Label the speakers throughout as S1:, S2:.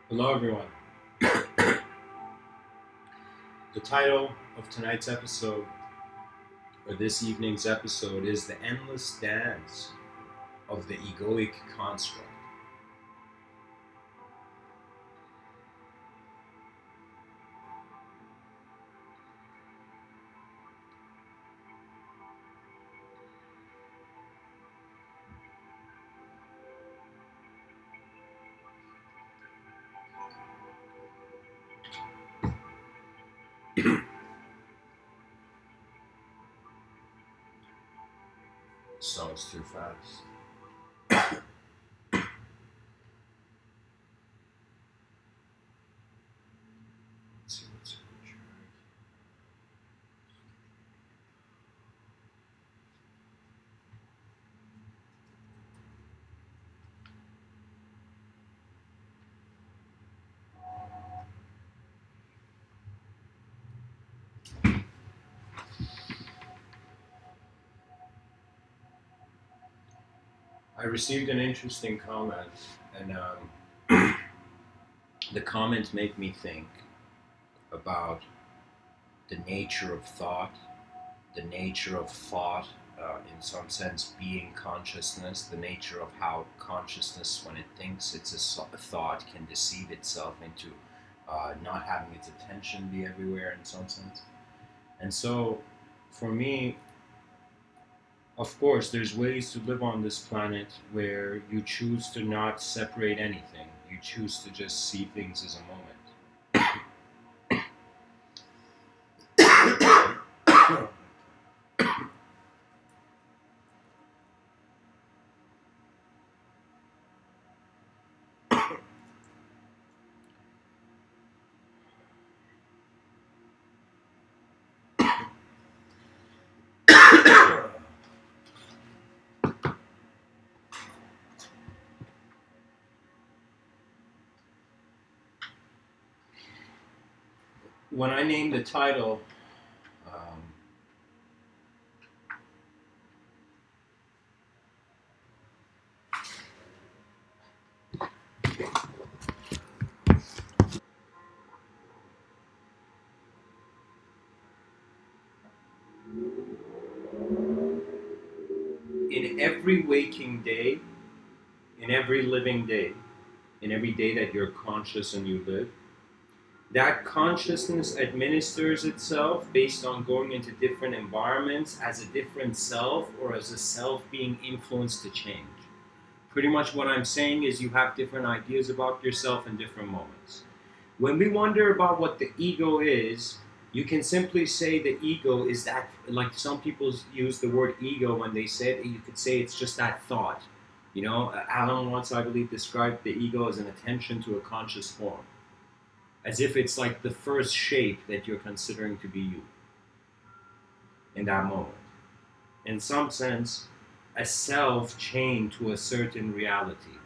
S1: Hello, everyone. The title of tonight's episode, or this evening's episode, is The Endless Dance of the Egoic Construct. Song's too fast. Let's see what's in the track. I received an interesting comment, and the comment made me think about the nature of thought, in some sense, being consciousness, the nature of how consciousness, when it thinks it's a thought, can deceive itself into not having its attention be everywhere in some sense. And so, for me, of course, there's ways to live on this planet where you choose to not separate anything. You choose to just see things as a moment. When I named the title, in every waking day, in every living day, in every day that you're conscious and you live, that consciousness administers itself based on going into different environments as a different self or as a self being influenced to change. Pretty much what I'm saying is you have different ideas about yourself in different moments. When we wonder about what the ego is, you can simply say the ego is that, like some people use the word ego when they say it, you could say it's just that thought. You know, Alan once, I believe, described the ego as an attention to a conscious form, as if it's like the first shape that you're considering to be you in that moment. In some sense, a self chained to a certain reality.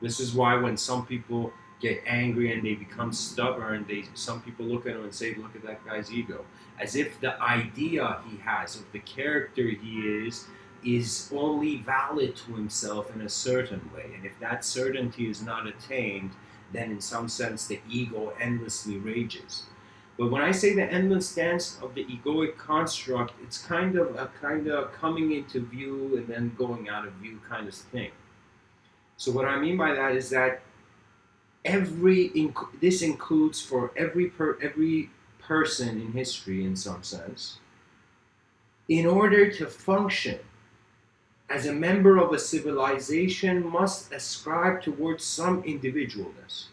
S1: This is why when some people get angry and they become stubborn, some people look at him and say, look at that guy's ego. As if the idea he has of the character he is only valid to himself in a certain way. And if that certainty is not attained, then in some sense the ego endlessly rages. But when I say the endless dance of the egoic construct, it's kind of a coming into view and then going out of view kind of thing. So what I mean by that is that this includes for every person in history, in some sense, in order to function as a member of a civilization, must ascribe towards some individualness.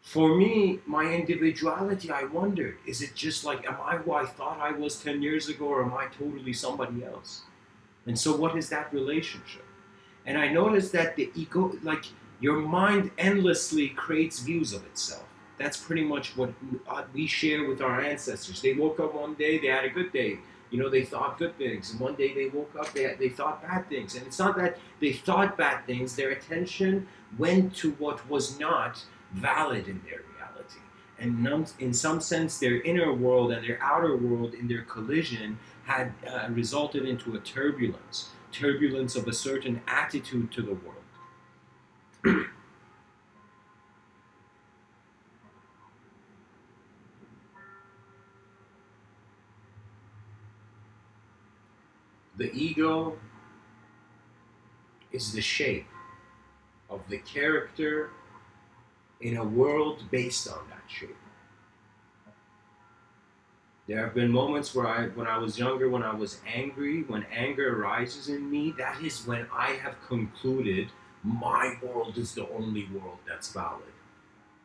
S1: For me, my individuality, I wondered, is it just like, am I who I thought I was 10 years ago, or am I totally somebody else? And so what is that relationship? And I noticed that the ego, like your mind endlessly creates views of itself. That's pretty much what we share with our ancestors. They woke up one day, they had a good day. You know, they thought good things. And one day they woke up, they thought bad things. And it's not that they thought bad things, their attention went to what was not valid in their reality. And in some sense, their inner world and their outer world in their collision had resulted into a turbulence of a certain attitude to the world. The ego is the shape of the character in a world based on that shape. There have been moments where when I was younger, when I was angry, when anger arises in me, that is when I have concluded my world is the only world that's valid.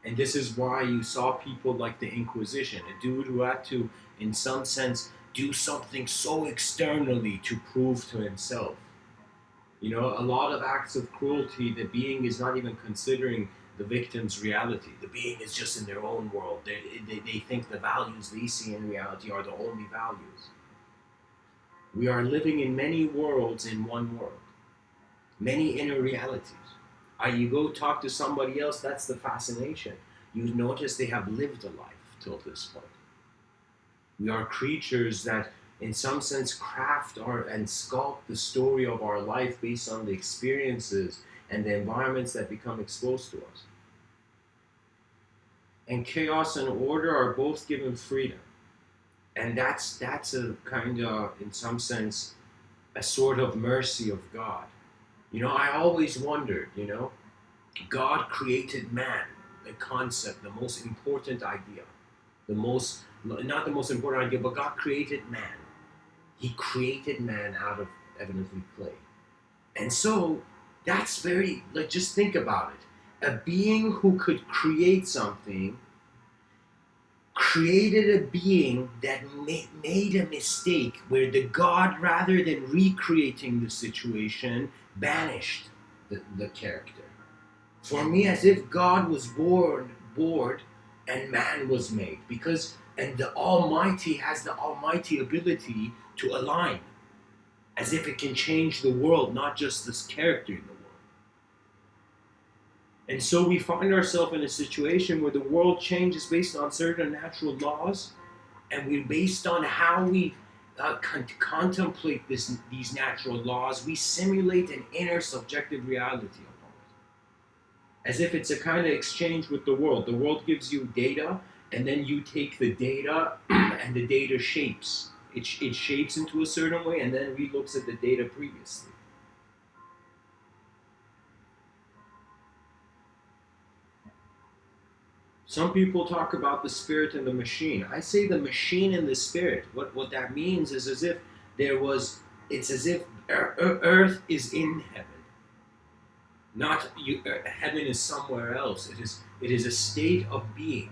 S1: And this is why you saw people like the Inquisition, a dude who had to, in some sense, do something so externally to prove to himself. You know, a lot of acts of cruelty, the being is not even considering the victim's reality. The being is just in their own world. They think the values they see in reality are the only values. We are living in many worlds in one world, many inner realities. You go talk to somebody else, that's the fascination. You notice they have lived a life till this point. We are creatures that, in some sense, craft and sculpt the story of our life based on the experiences and the environments that become exposed to us. And chaos and order are both given freedom. And that's a kind of, in some sense, a sort of mercy of God. You know, I always wondered, you know, God created man, the concept, the most important idea. Not the most important idea, but God created man. He created man out of evidently clay. And so, that's very, like, just think about it. A being who could create something created a being that made a mistake where the God, rather than recreating the situation, banished the character. For me, as if God was bored and man was made. And the Almighty has the almighty ability to align. As if it can change the world, not just this character in the world. And so we find ourselves in a situation where the world changes based on certain natural laws, and we're based on how we contemplate these natural laws, we simulate an inner subjective reality of it. As if it's a kind of exchange with the world. The world gives you data, and then you take the data, and the data shapes. It shapes into a certain way, and then relooks at the data previously. Some people talk about the spirit and the machine. I say the machine and the spirit. What that means is it's as if Earth is in heaven. Not heaven is somewhere else. It is a state of being.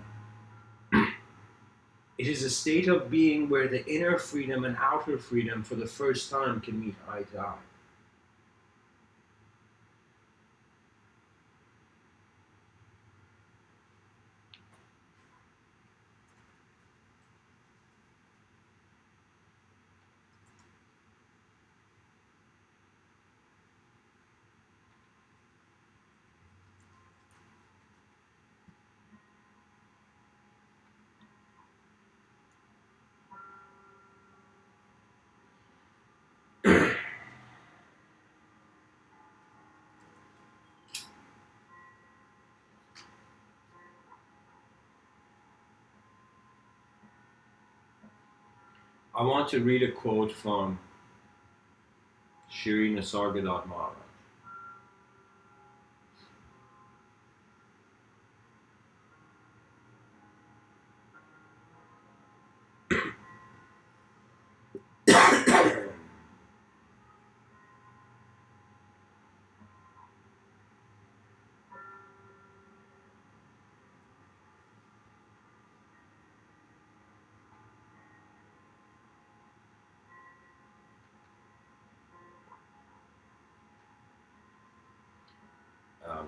S1: It is a state of being where the inner freedom and outer freedom for the first time can meet eye to eye. I want to read a quote from Shri Nisargadatta Maharaj.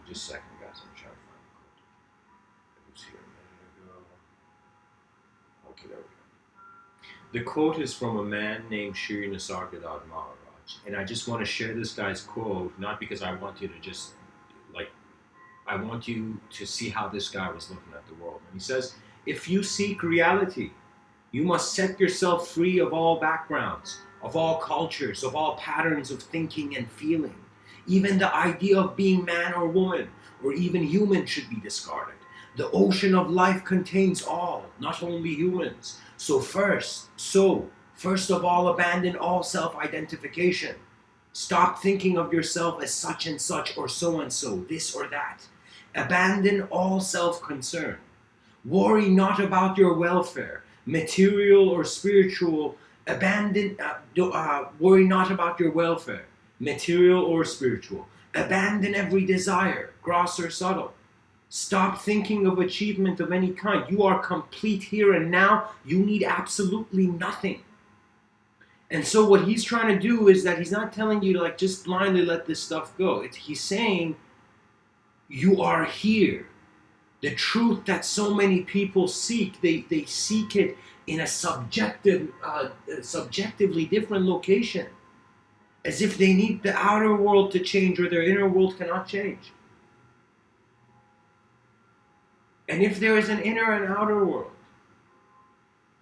S1: Just a second, guys. I'm trying to find the quote. It was here a minute ago. Okay, there we go. The quote is from a man named Shri Nisargadatta Maharaj. And I just want to share this guy's quote, not because I want you to just, I want you to see how this guy was looking at the world. And he says, if you seek reality, you must set yourself free of all backgrounds, of all cultures, of all patterns of thinking and feeling. Even the idea of being man or woman, or even human, should be discarded. The ocean of life contains all, not only humans. So
S2: First of all, abandon all self-identification. Stop thinking of yourself as such and such or so and so, this or that. Abandon all self-concern. Worry not about your welfare, material or spiritual. Worry not about your welfare, material or spiritual. Abandon every desire, gross or subtle. Stop thinking of achievement of any kind. You are complete here and now. You need absolutely nothing. And so what he's trying to do is that he's not telling you to like just blindly let this stuff go. He's saying you are here. The truth that so many people seek, they seek it in a subjectively different location, as if they need the outer world to change or their inner world cannot change. And if there is an inner and outer world,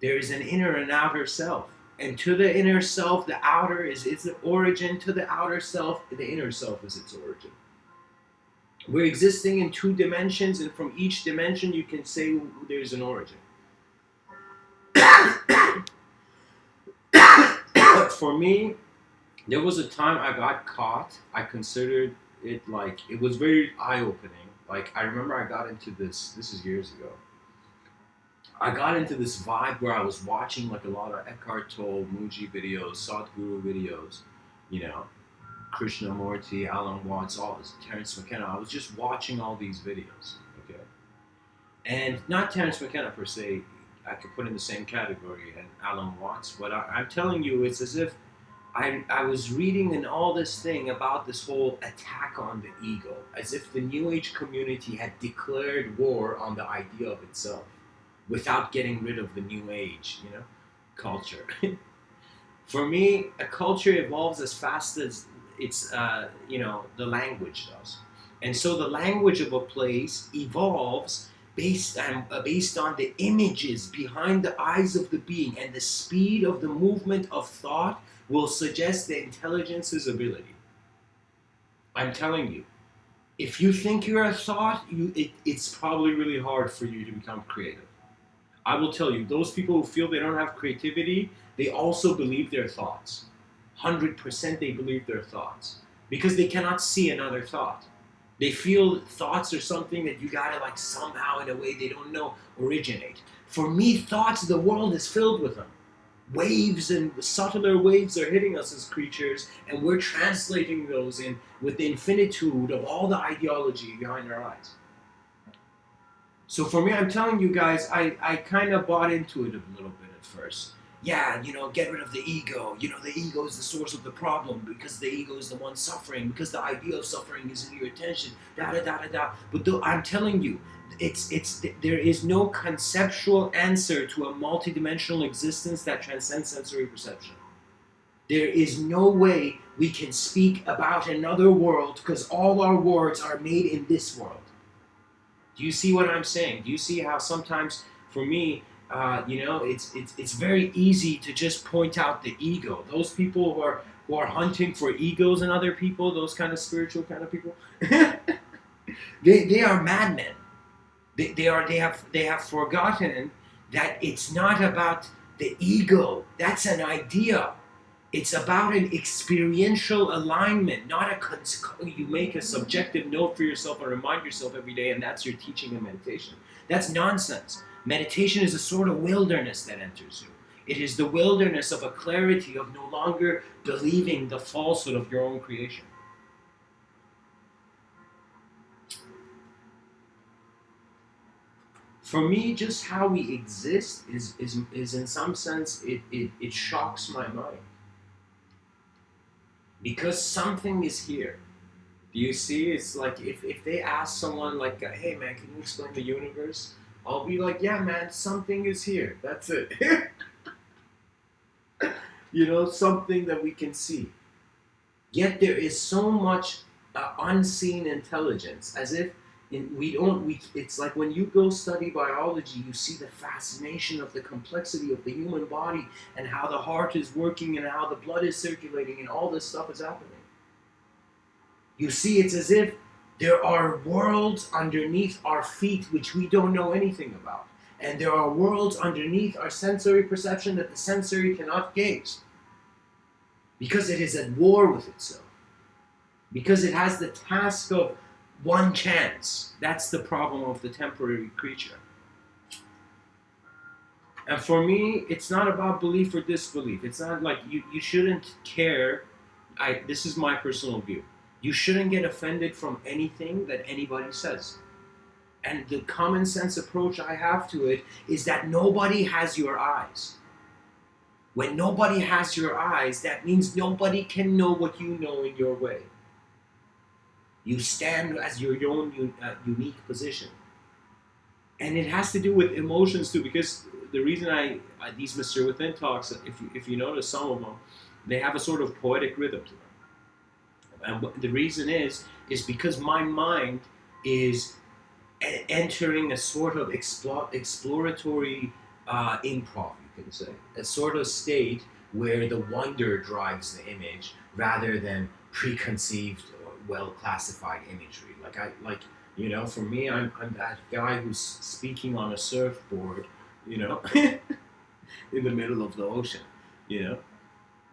S2: there is an inner and outer self. And to the inner self, the outer is its origin. To the outer self, the inner self is its origin. We're existing in two dimensions, and from each dimension you can say there's an origin. For me, there was a time I got caught. I considered it like, it was very eye-opening. Like, I remember I got into this is years ago. I got into this vibe where I was watching like a lot of Eckhart Tolle, Muji videos, Sadhguru videos, you know, Krishnamurti, Alan Watts, all this, Terence McKenna. I was just watching all these videos, okay? And not Terence McKenna per se, I could put in the same category as Alan Watts, but I'm telling you, it's as if I was reading in all this thing about this whole attack on the ego, as if the New Age community had declared war on the idea of itself, without getting rid of the New Age, you know, culture. For me, a culture evolves as fast as it's, you know, the language does. And so the language of a place evolves based on the images behind the eyes of the being, and the speed of the movement of thought will suggest the intelligence's ability. I'm telling you, if you think you're a thought, it's probably really hard for you to become creative. I will tell you, those people who feel they don't have creativity, they also believe their thoughts. 100% they believe their thoughts. Because they cannot see another thought. They feel thoughts are something that you gotta like somehow in a way they don't know originate. For me, thoughts, the world is filled with them. Waves and subtler waves are hitting us as creatures, and we're translating those in with the infinitude of all the ideology behind our eyes. So for me, I'm telling you guys, I kind of bought into it a little bit at first. Yeah, you know, get rid of the ego. You know, the ego is the source of the problem because the ego is the one suffering, because the idea of suffering is in your attention, da-da-da-da-da. But I'm telling you, there is no conceptual answer to a multidimensional existence that transcends sensory perception. There is no way we can speak about another world because all our words are made in this world. Do you see what I'm saying? Do you see how sometimes, for me, you know, it's very easy to just point out the ego. Those people who are hunting for egos in other people, those kind of spiritual kind of people, they are madmen. They have forgotten that it's not about the ego. That's an idea. It's about an experiential alignment, not you make a subjective note for yourself and remind yourself every day, and that's your teaching and meditation. That's nonsense. Meditation is a sort of wilderness that enters you. It is the wilderness of a clarity of no longer believing the falsehood of your own creation. For me, just how we exist is in some sense, it shocks my mind. Because something is here. Do you see? It's like if they ask someone like, hey man, can you explain the universe? I'll be like, yeah man, something is here. That's it. You know, something that we can see. Yet there is so much unseen intelligence, as if it's like when you go study biology, you see the fascination of the complexity of the human body and how the heart is working and how the blood is circulating and all this stuff is happening. You see, it's as if there are worlds underneath our feet which we don't know anything about. And there are worlds underneath our sensory perception that the sensory cannot gaze. Because it is at war with itself. Because it has the task of one chance. That's the problem of the temporary creature. And for me, it's not about belief or disbelief. It's not like you shouldn't care. This is my personal view. You shouldn't get offended from anything that anybody says. And the common sense approach I have to it is that nobody has your eyes. When nobody has your eyes, that means nobody can know what you know in your way. You stand as your own unique position. And it has to do with emotions too, because the reason these Mr. Within talks, if you notice some of them, they have a sort of poetic rhythm to them. And the reason is because my mind is entering a sort of exploratory improv, you can say, a sort of state where the wonder drives the image rather than preconceived or well classified imagery. For me, I'm that guy who's speaking on a surfboard, in the middle of the ocean.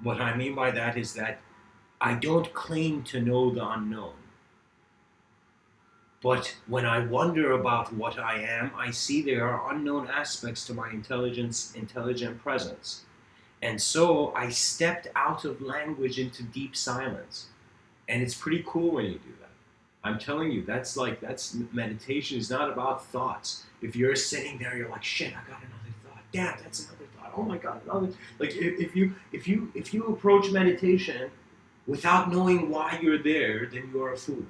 S2: What I mean by that is that I don't claim to know the unknown. But when I wonder about what I am, I see there are unknown aspects to my intelligent presence. And so I stepped out of language into deep silence. And it's pretty cool when you do that. I'm telling you, that's meditation is not about thoughts. If you're sitting there, you're like, shit, I got another thought. Damn, that's another thought. Oh my God, another. Like if you approach meditation without knowing why you're there, then you are a fool.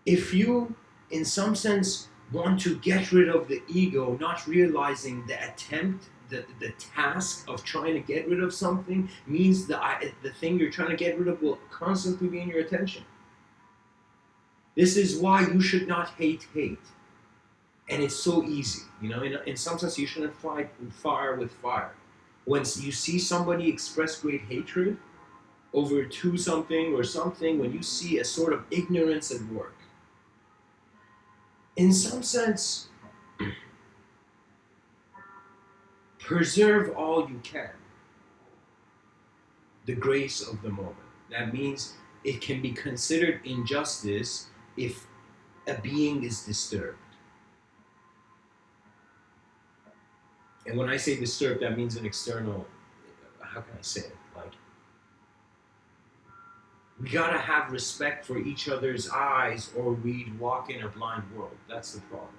S2: If you, in some sense, want to get rid of the ego, not realizing the attempt, the task of trying to get rid of something means the thing you're trying to get rid of will constantly be in your attention. This is why you should not hate. And it's so easy. In some sense, you shouldn't fight fire with fire. Once you see somebody express great hatred over to something or something, when you see a sort of ignorance at work, in some sense, preserve all you can the grace of the moment. That means it can be considered injustice if a being is disturbed. And when I say disturbed, that means an external, how can I say it? We gotta have respect for each other's eyes or we'd walk in a blind world. That's the problem.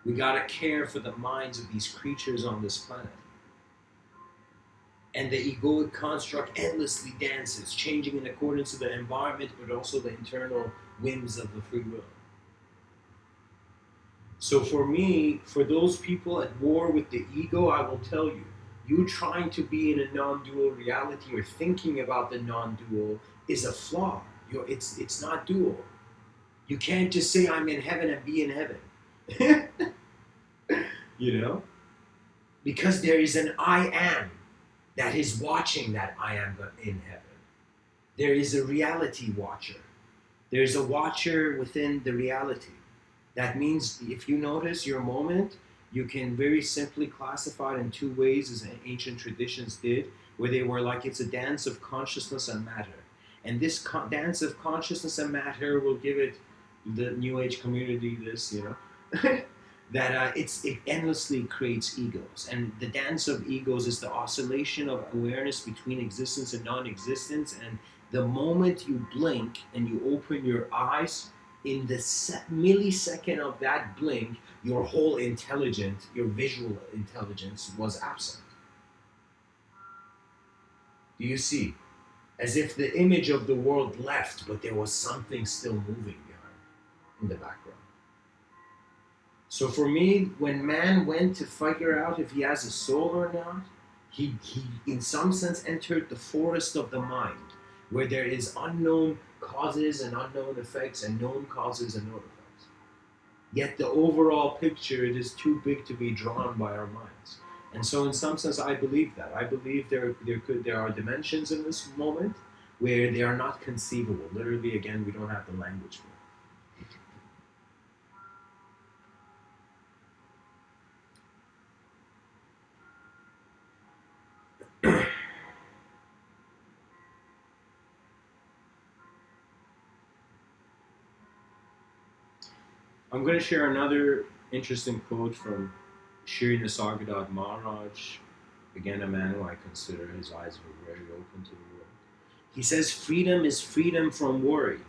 S2: We gotta care for the minds of these creatures on this planet. And the egoic construct endlessly dances, changing in accordance to the environment, but also the internal whims of the free will. So for me, for those people at war with the ego, I will tell you, you trying to be in a non-dual reality or thinking about the non-dual is a flaw. It's not dual. You can't just say I'm in heaven and be in heaven. Because there is an I am that is watching that I am in heaven. There is a reality watcher. There's a watcher within the reality. That means if you notice your moment, you can very simply classify it in two ways, as ancient traditions did, where they were like it's a dance of consciousness and matter. And this dance of consciousness and matter will give it, the New Age community, this, that it endlessly creates egos. And the dance of egos is the oscillation of awareness between existence and non-existence. And the moment you blink and you open your eyes, in the millisecond of that blink, your whole intelligence, your visual intelligence was absent. Do you see? As if the image of the world left, but there was something still moving behind, in the background. So for me, when man went to figure out if he has a soul or not, he in some sense entered the forest of the mind, where there is unknown causes and unknown effects and known causes and known effects. Yet the overall picture, it is too big to be drawn by our minds. And so in some sense, I believe that. I believe there are dimensions in this moment where they are not conceivable. Literally, again, we don't have the language for it. I'm going to share another interesting quote from Shri Nisargadatta Maharaj, again a man who I consider his eyes were very open to the world. He says, freedom is freedom from worry.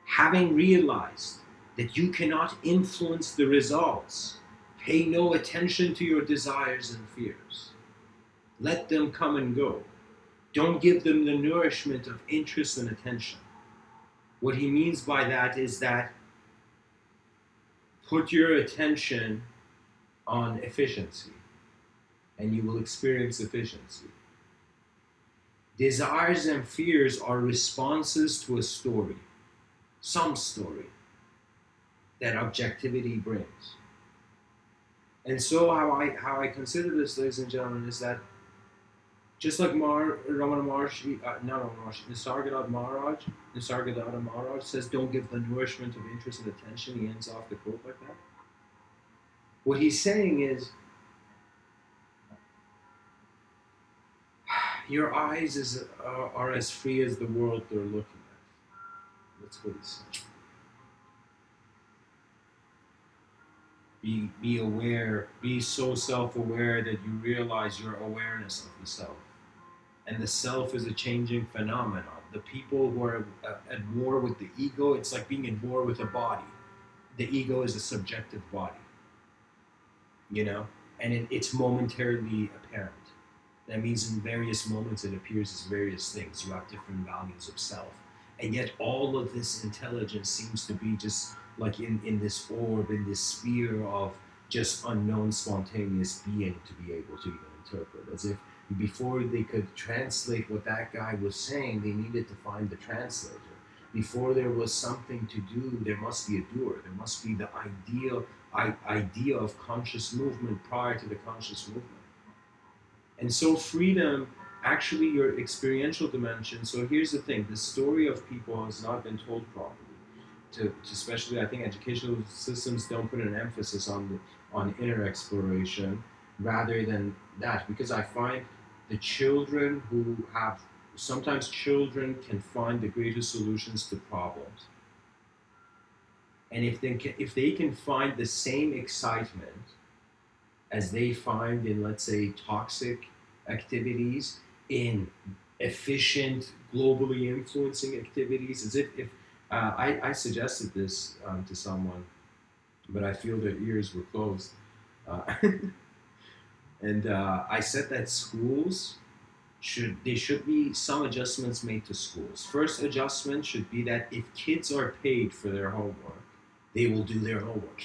S2: Having realized that you cannot influence the results, pay no attention to your desires and fears. Let them come and go. Don't give them the nourishment of interest and attention. What he means by that is that put your attention on efficiency and you will experience efficiency. Desires and fears are responses to a story, some story that objectivity brings. And so how I consider this, ladies and gentlemen, is that just like Ramana Maharshi, Nisargadatta Maharaj says, don't give the nourishment of interest and attention. He ends off the quote like that. What he's saying is, your eyes are as free as the world they're looking at. That's what he's saying. Be aware, be so self-aware that you realize your awareness of the self. And the self is a changing phenomenon. The people who are at war with the ego, it's like being at war with a body. The ego is a subjective body, and it's momentarily apparent. That means in various moments it appears as various things. You have different values of self. And yet all of this intelligence seems to be just like in this orb, in this sphere of just unknown spontaneous being to be able to even interpret. As if before they could translate what that guy was saying, they needed to find the translator. Before there was something to do, there must be a doer. There must be the idea of conscious movement prior to the conscious movement. And so freedom, actually your experiential dimension, so here's the thing, the story of people has not been told properly. To especially, I think educational systems don't put an emphasis on inner exploration rather than that, because I find the children sometimes children can find the greatest solutions to problems. And if they can find the same excitement as they find in, let's say, toxic activities, in efficient, globally influencing activities, as if I suggested this to someone, but I feel their ears were closed. And I said that schools should be some adjustments made to schools. First adjustment should be that if kids are paid for their homework, they will do their homework.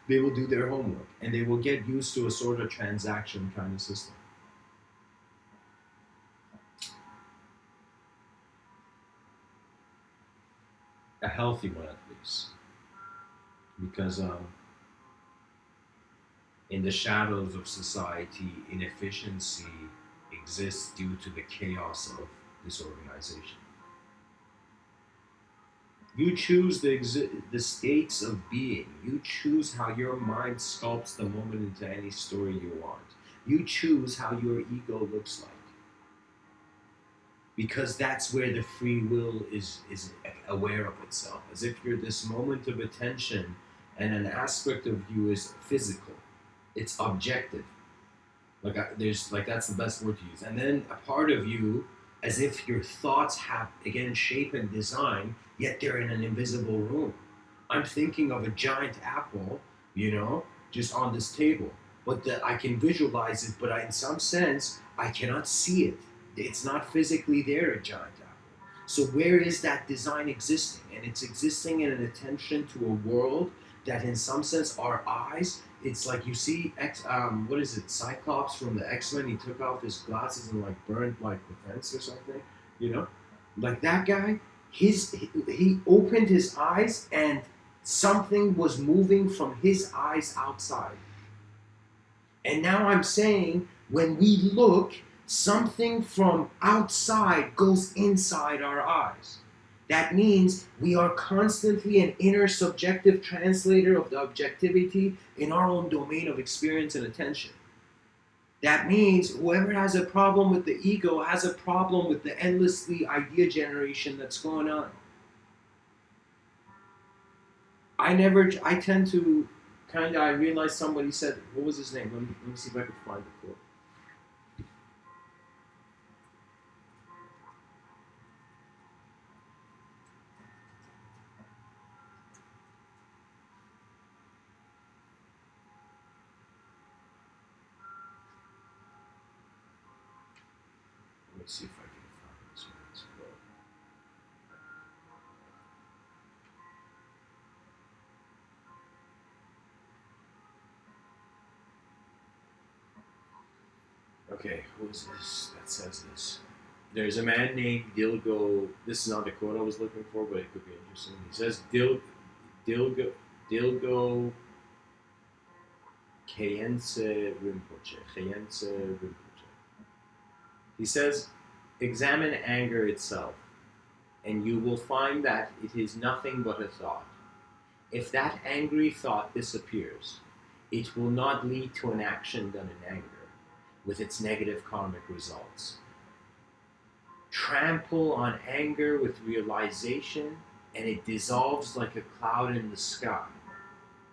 S2: They will do their homework, and they will get used to a sort of transaction kind of system. A healthy one, at least. Because in the shadows of society, inefficiency exists due to the chaos of disorganization. You choose the states of being. You choose how your mind sculpts the moment into any story you want. You choose how your ego looks like. Because that's where the free will is aware of itself. As if you're this moment of attention and an aspect of you is physical. It's objective. That's the best word to use. And then a part of you, as if your thoughts have, again, shape and design, yet they're in an invisible room. I'm thinking of a giant apple, just on this table. But I can visualize it, but in some sense, I cannot see it. It's not physically there, a giant apple. So where is that design existing? And it's existing in an attention to a world that in some sense our eyes, it's like you see Cyclops from the X-Men, he took off his glasses and burned the fence or something, Like that guy, he opened his eyes and something was moving from his eyes outside. And now I'm saying, when we look, something from outside goes inside our eyes. That means we are constantly an inner subjective translator of the objectivity in our own domain of experience and attention. That means whoever has a problem with the ego has a problem with the endlessly idea generation that's going on.
S1: I tend to kind of, I realized somebody said, what was his name? Let me see if I can find the quote. Let me see if I can find this man's quote. Okay, who is this that says this? There's a man named Dilgo. This is not the quote I was looking for, but it could be interesting. He says Dilgo Khyentse Rinpoche. He says, examine anger itself, and you will find that it is nothing but a thought. If that angry thought disappears, it will not lead to an action done in anger, with its negative karmic results. Trample on anger with realization, and it dissolves like a cloud in the sky.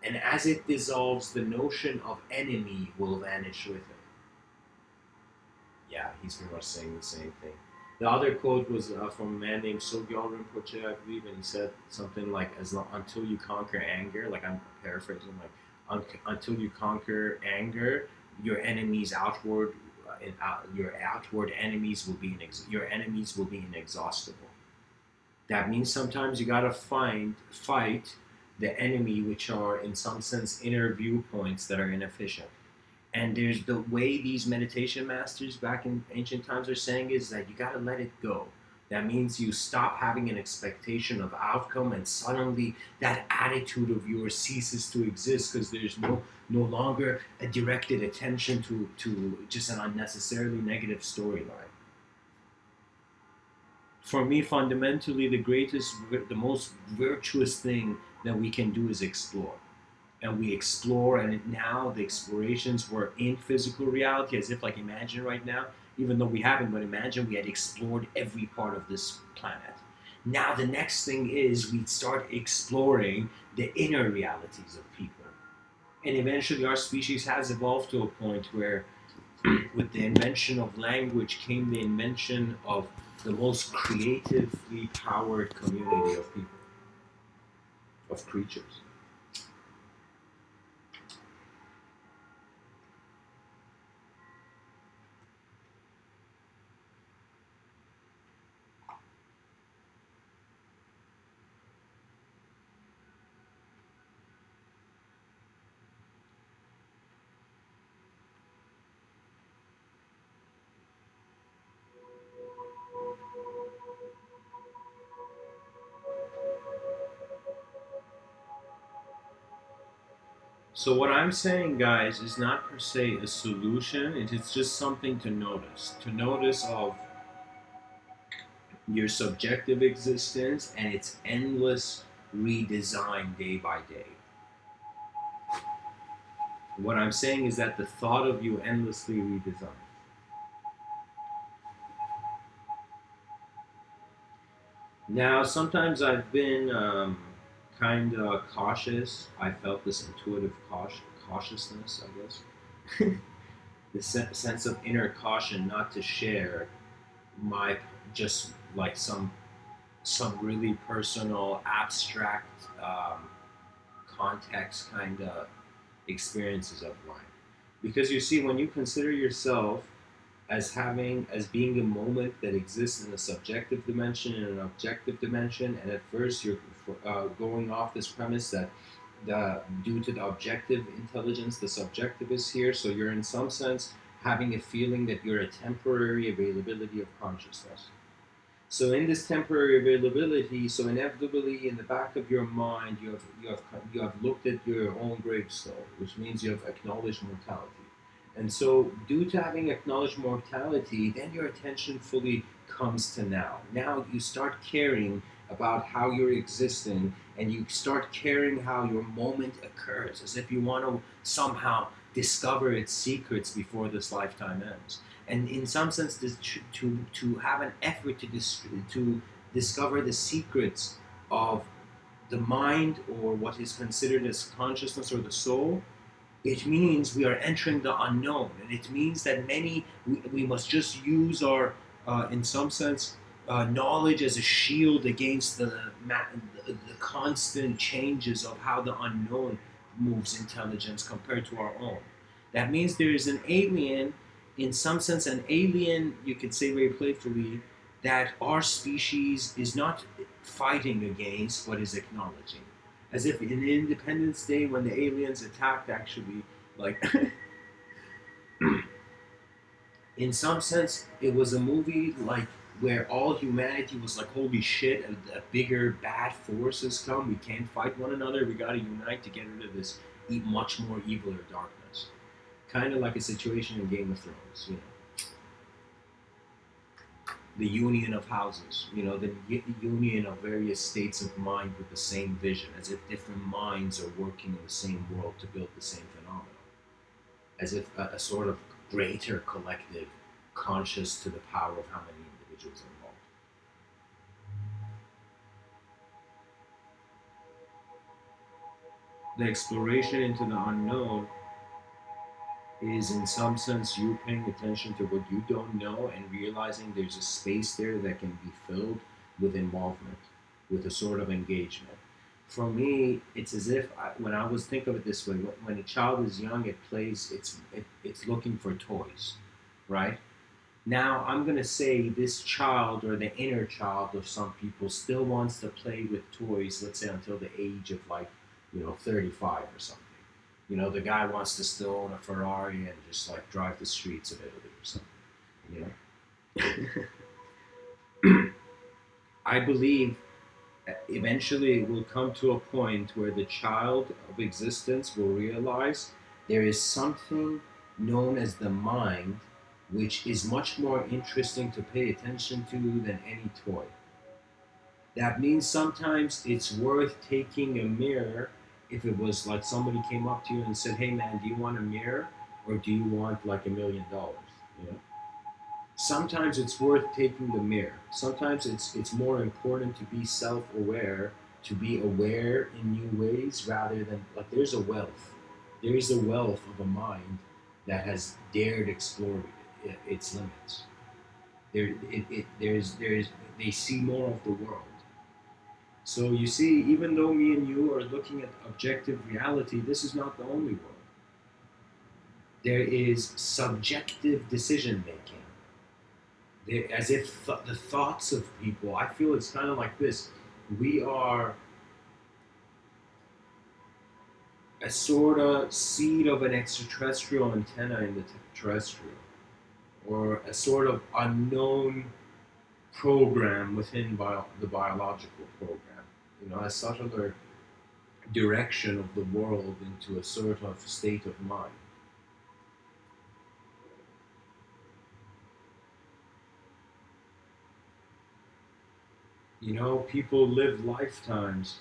S1: And as it dissolves, the notion of enemy will vanish with it. Yeah, he's pretty much saying the same thing. The other quote was from a man named Sogyal Rinpoche, I believe, and he said something like, until you conquer anger, like I'm paraphrasing, like, until you conquer anger, your enemies outward, your outward enemies will be your enemies will be inexhaustible. That means sometimes you gotta fight the enemy, which are in some sense inner viewpoints that are inefficient. And there's the way these meditation masters back in ancient times are saying is that you got to let it go. That means you stop having an expectation of outcome, and suddenly that attitude of yours ceases to exist because there's no longer a directed attention to just an unnecessarily negative storyline. For me, fundamentally, the most virtuous thing that we can do is explore. And we explore, and now the explorations were in physical reality, as if, like, imagine right now, even though we haven't, but imagine we had explored every part of this planet. Now the next thing is we start exploring the inner realities of people. And eventually our species has evolved to a point where with the invention of language came the invention of the most creatively powered community of people, of creatures. So what I'm saying, guys, is not per se a solution. It is just something to notice. To notice of your subjective existence and its endless redesign day by day. What I'm saying is that the thought of you endlessly redesigned. Now, sometimes I've been kind of cautious. I felt this intuitive cautiousness, I guess. This sense of inner caution not to share my just like some really personal abstract context kind of experiences of mine, because you see, when you consider yourself as being a moment that exists in a subjective dimension and an objective dimension, and at first you're going off this premise that due to the objective intelligence, the subjective is here, so you're in some sense having a feeling that you're a temporary availability of consciousness. So in this temporary availability, so inevitably in the back of your mind, you have looked at your own gravestone, which means you have acknowledged mortality. And so, due to having acknowledged mortality, then your attention fully comes to now. Now you start caring about how you're existing, and you start caring how your moment occurs, as if you want to somehow discover its secrets before this lifetime ends. And in some sense, to have an effort to discover the secrets of the mind, or what is considered as consciousness or the soul, it means we are entering the unknown, and it means that we must just use our, in some sense, knowledge as a shield against the constant changes of how the unknown moves intelligence compared to our own. That means there is an alien, in some sense, an alien, you could say very playfully, that our species is not fighting against, but is acknowledging. As if in Independence Day, when the aliens attacked, actually, like, in some sense, it was a movie like where all humanity was like, holy shit, a bigger bad forces come. We can't fight one another. We gotta unite to get rid of this much more evil or darkness. Kind of like a situation in Game of Thrones, you know. The union of houses, you know, the union of various states of mind with the same vision, as if different minds are working in the same world to build the same phenomenon, as if a sort of greater collective conscious to the power of how many individuals are involved. The exploration into the unknown is in some sense you paying attention to what you don't know and realizing there's a space there that can be filled with involvement, with a sort of engagement. For me, it's as if when I was think of it this way, when a child is young, it plays, it's looking for toys, right? Now I'm gonna say this child or the inner child of some people still wants to play with toys, let's say until the age of like, 35 or something. The guy wants to still own a Ferrari and just like drive the streets of Italy or something. I believe eventually it will come to a point where the child of existence will realize there is something known as the mind, which is much more interesting to pay attention to than any toy. That means sometimes it's worth taking a mirror. If it was like somebody came up to you and said, "Hey man, do you want a mirror or do you want like $1 million?" You know. Sometimes it's worth taking the mirror. Sometimes it's more important to be self-aware, to be aware in new ways rather than like there's a wealth. There is a wealth of a mind that has dared explore its limits. There's they see more of the world. So you see, even though me and you are looking at objective reality, this is not the only world. There is subjective decision making. As if the thoughts of people, I feel it's kind of like this. We are a sort of seed of an extraterrestrial antenna in the terrestrial, or a sort of unknown program within the biological program. A subtler direction of the world into a sort of state of mind. People live lifetimes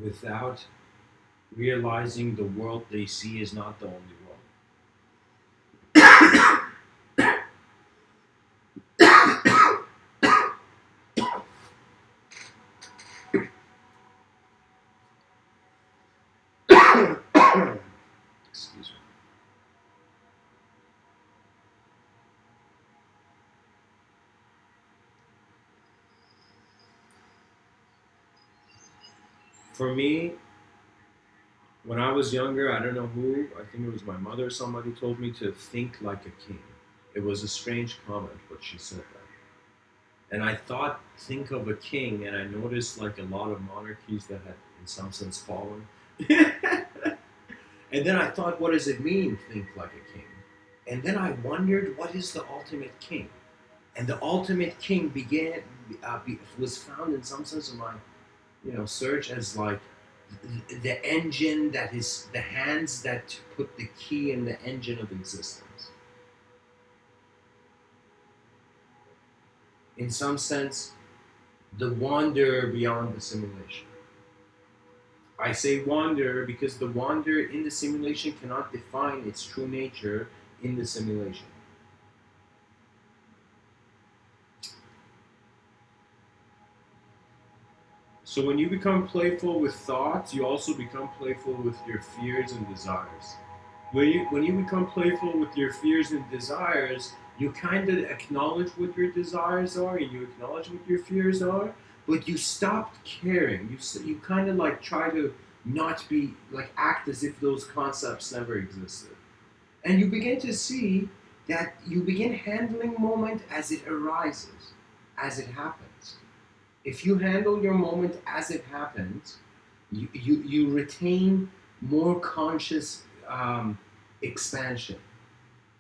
S1: without realizing the world they see is not the only world. Excuse me. For me, when I was younger, I don't know who, I think it was my mother, somebody told me to think like a king. It was a strange comment, but she said that. And I thought, think of a king, and I noticed like a lot of monarchies that had, in some sense, fallen. And then I thought, what does it mean, think like a king? And then I wondered, what is the ultimate king? And the ultimate king was found in some sense of my, search as like the engine that is the hands that put the key in the engine of existence. In some sense, the wanderer beyond the simulation. I say wander because the wander in the simulation cannot define its true nature in the simulation.
S2: So when you become playful with thoughts, you also become playful with your fears and desires. When you become playful with your fears and desires, you kind of acknowledge what your desires are and you acknowledge what your fears are, but you stopped caring. You kind of like try to not be like act as if those concepts never existed, and you begin to see that you begin handling moment as it arises, as it happens. If you handle your moment as it happens, you retain more conscious expansion.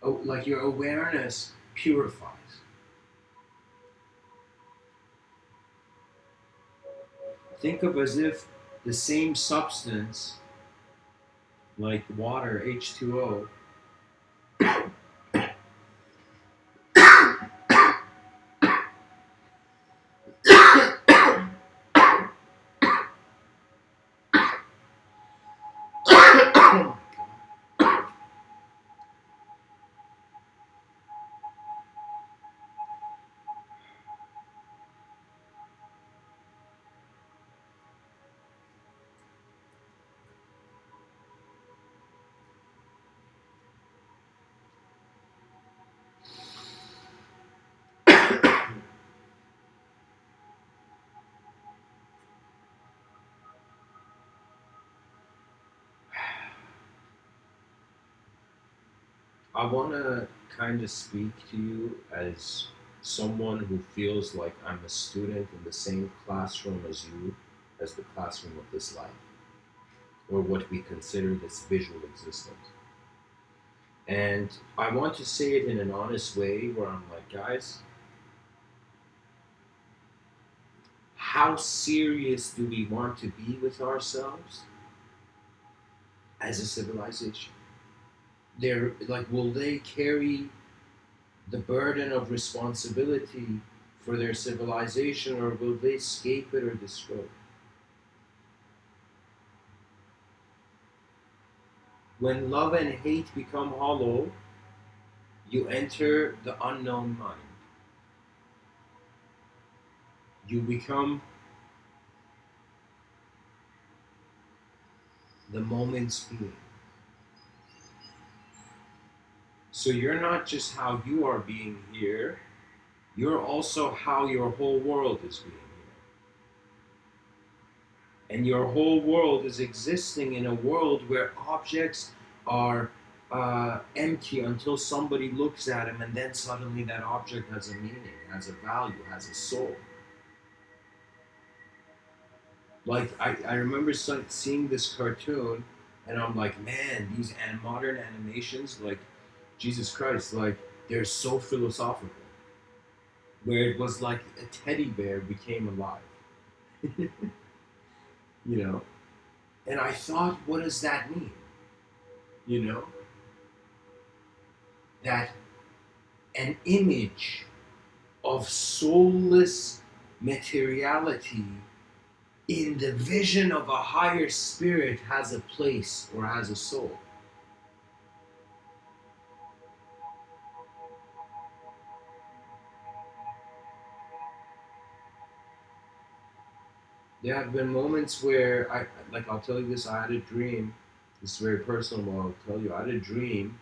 S2: Oh, like your awareness purifies. Think of as if the same substance, like water, H2O, I want to kind of speak to you as someone who feels like I'm a student in the same classroom as you, as the classroom of this life, or what we consider this visual existence. And I want to say it in an honest way where I'm like, guys, how serious do we want to be with ourselves as a civilization? They're like, will they carry the burden of responsibility for their civilization, or will they escape it or destroy it? When love and hate become hollow, you enter the unknown mind. You become the moment's being. So you're not just how you are being here, you're also how your whole world is being here. And your whole world is existing in a world where objects are empty until somebody looks at them, and then suddenly that object has a meaning, has a value, has a soul. Like, I remember seeing this cartoon, and I'm like, man, these modern animations, like, Jesus Christ, like, they're so philosophical. Where it was like a teddy bear became alive. You know? And I thought, what does that mean? You know? That an image of soulless materiality in the vision of a higher spirit has a place or has a soul. There have been moments where I'll tell you this, I had a dream. This is very personal, but I'll tell you, I had a dream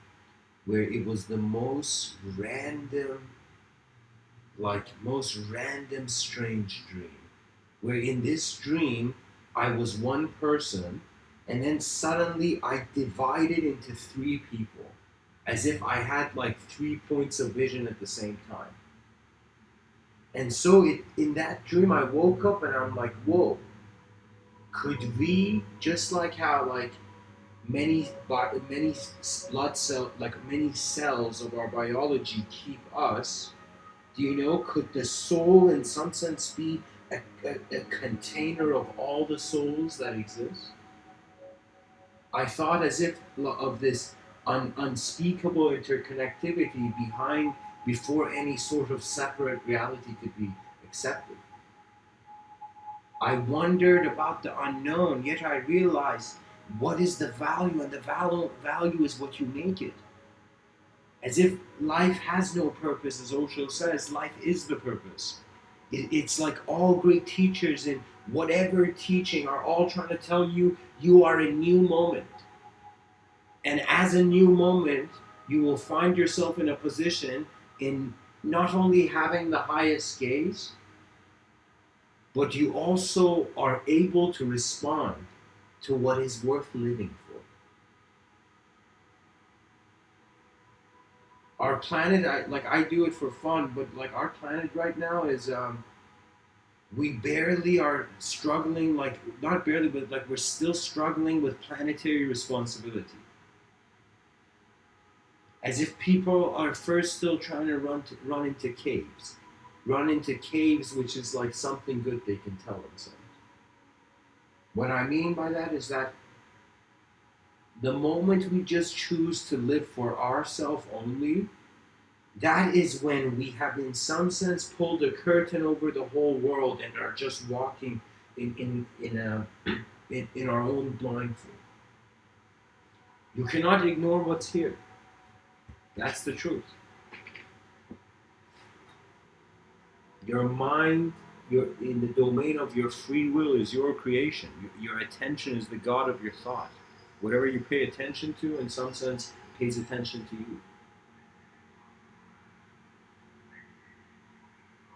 S2: where it was the most random, strange dream. Where in this dream, I was one person, and then suddenly I divided into three people, as if I had like 3 points of vision at the same time. And so in that dream, I woke up and I'm like, whoa, could we, just like how like many blood cell, like many cells of our biology keep us, do you know, could the soul in some sense be a container of all the souls that exist? I thought as if of this unspeakable interconnectivity before any sort of separate reality could be accepted. I wondered about the unknown, yet I realized what is the value, and the value is what you make it. As if life has no purpose, as Osho says, life is the purpose.
S1: It's like all great teachers in whatever teaching are all trying to tell you you are a new moment. And as a new moment, you will find yourself in a position in not only having the highest gaze, but you also are able to respond to what is worth living for. Our planet, I do it for fun, but like our planet right now is, we barely are struggling, like not barely, but like we're still struggling with planetary responsibility. As if people are first still trying to run into caves, which is like something good they can tell themselves. What I mean by that is that the moment we just choose to live for ourselves only, that is when we have in some sense pulled a curtain over the whole world and are just walking in our own blindfold. You cannot ignore what's here. That's the truth. Your mind, your in the domain of your free will is your creation. Your attention is the god of your thought. Whatever you pay attention to, in some sense, pays attention to you.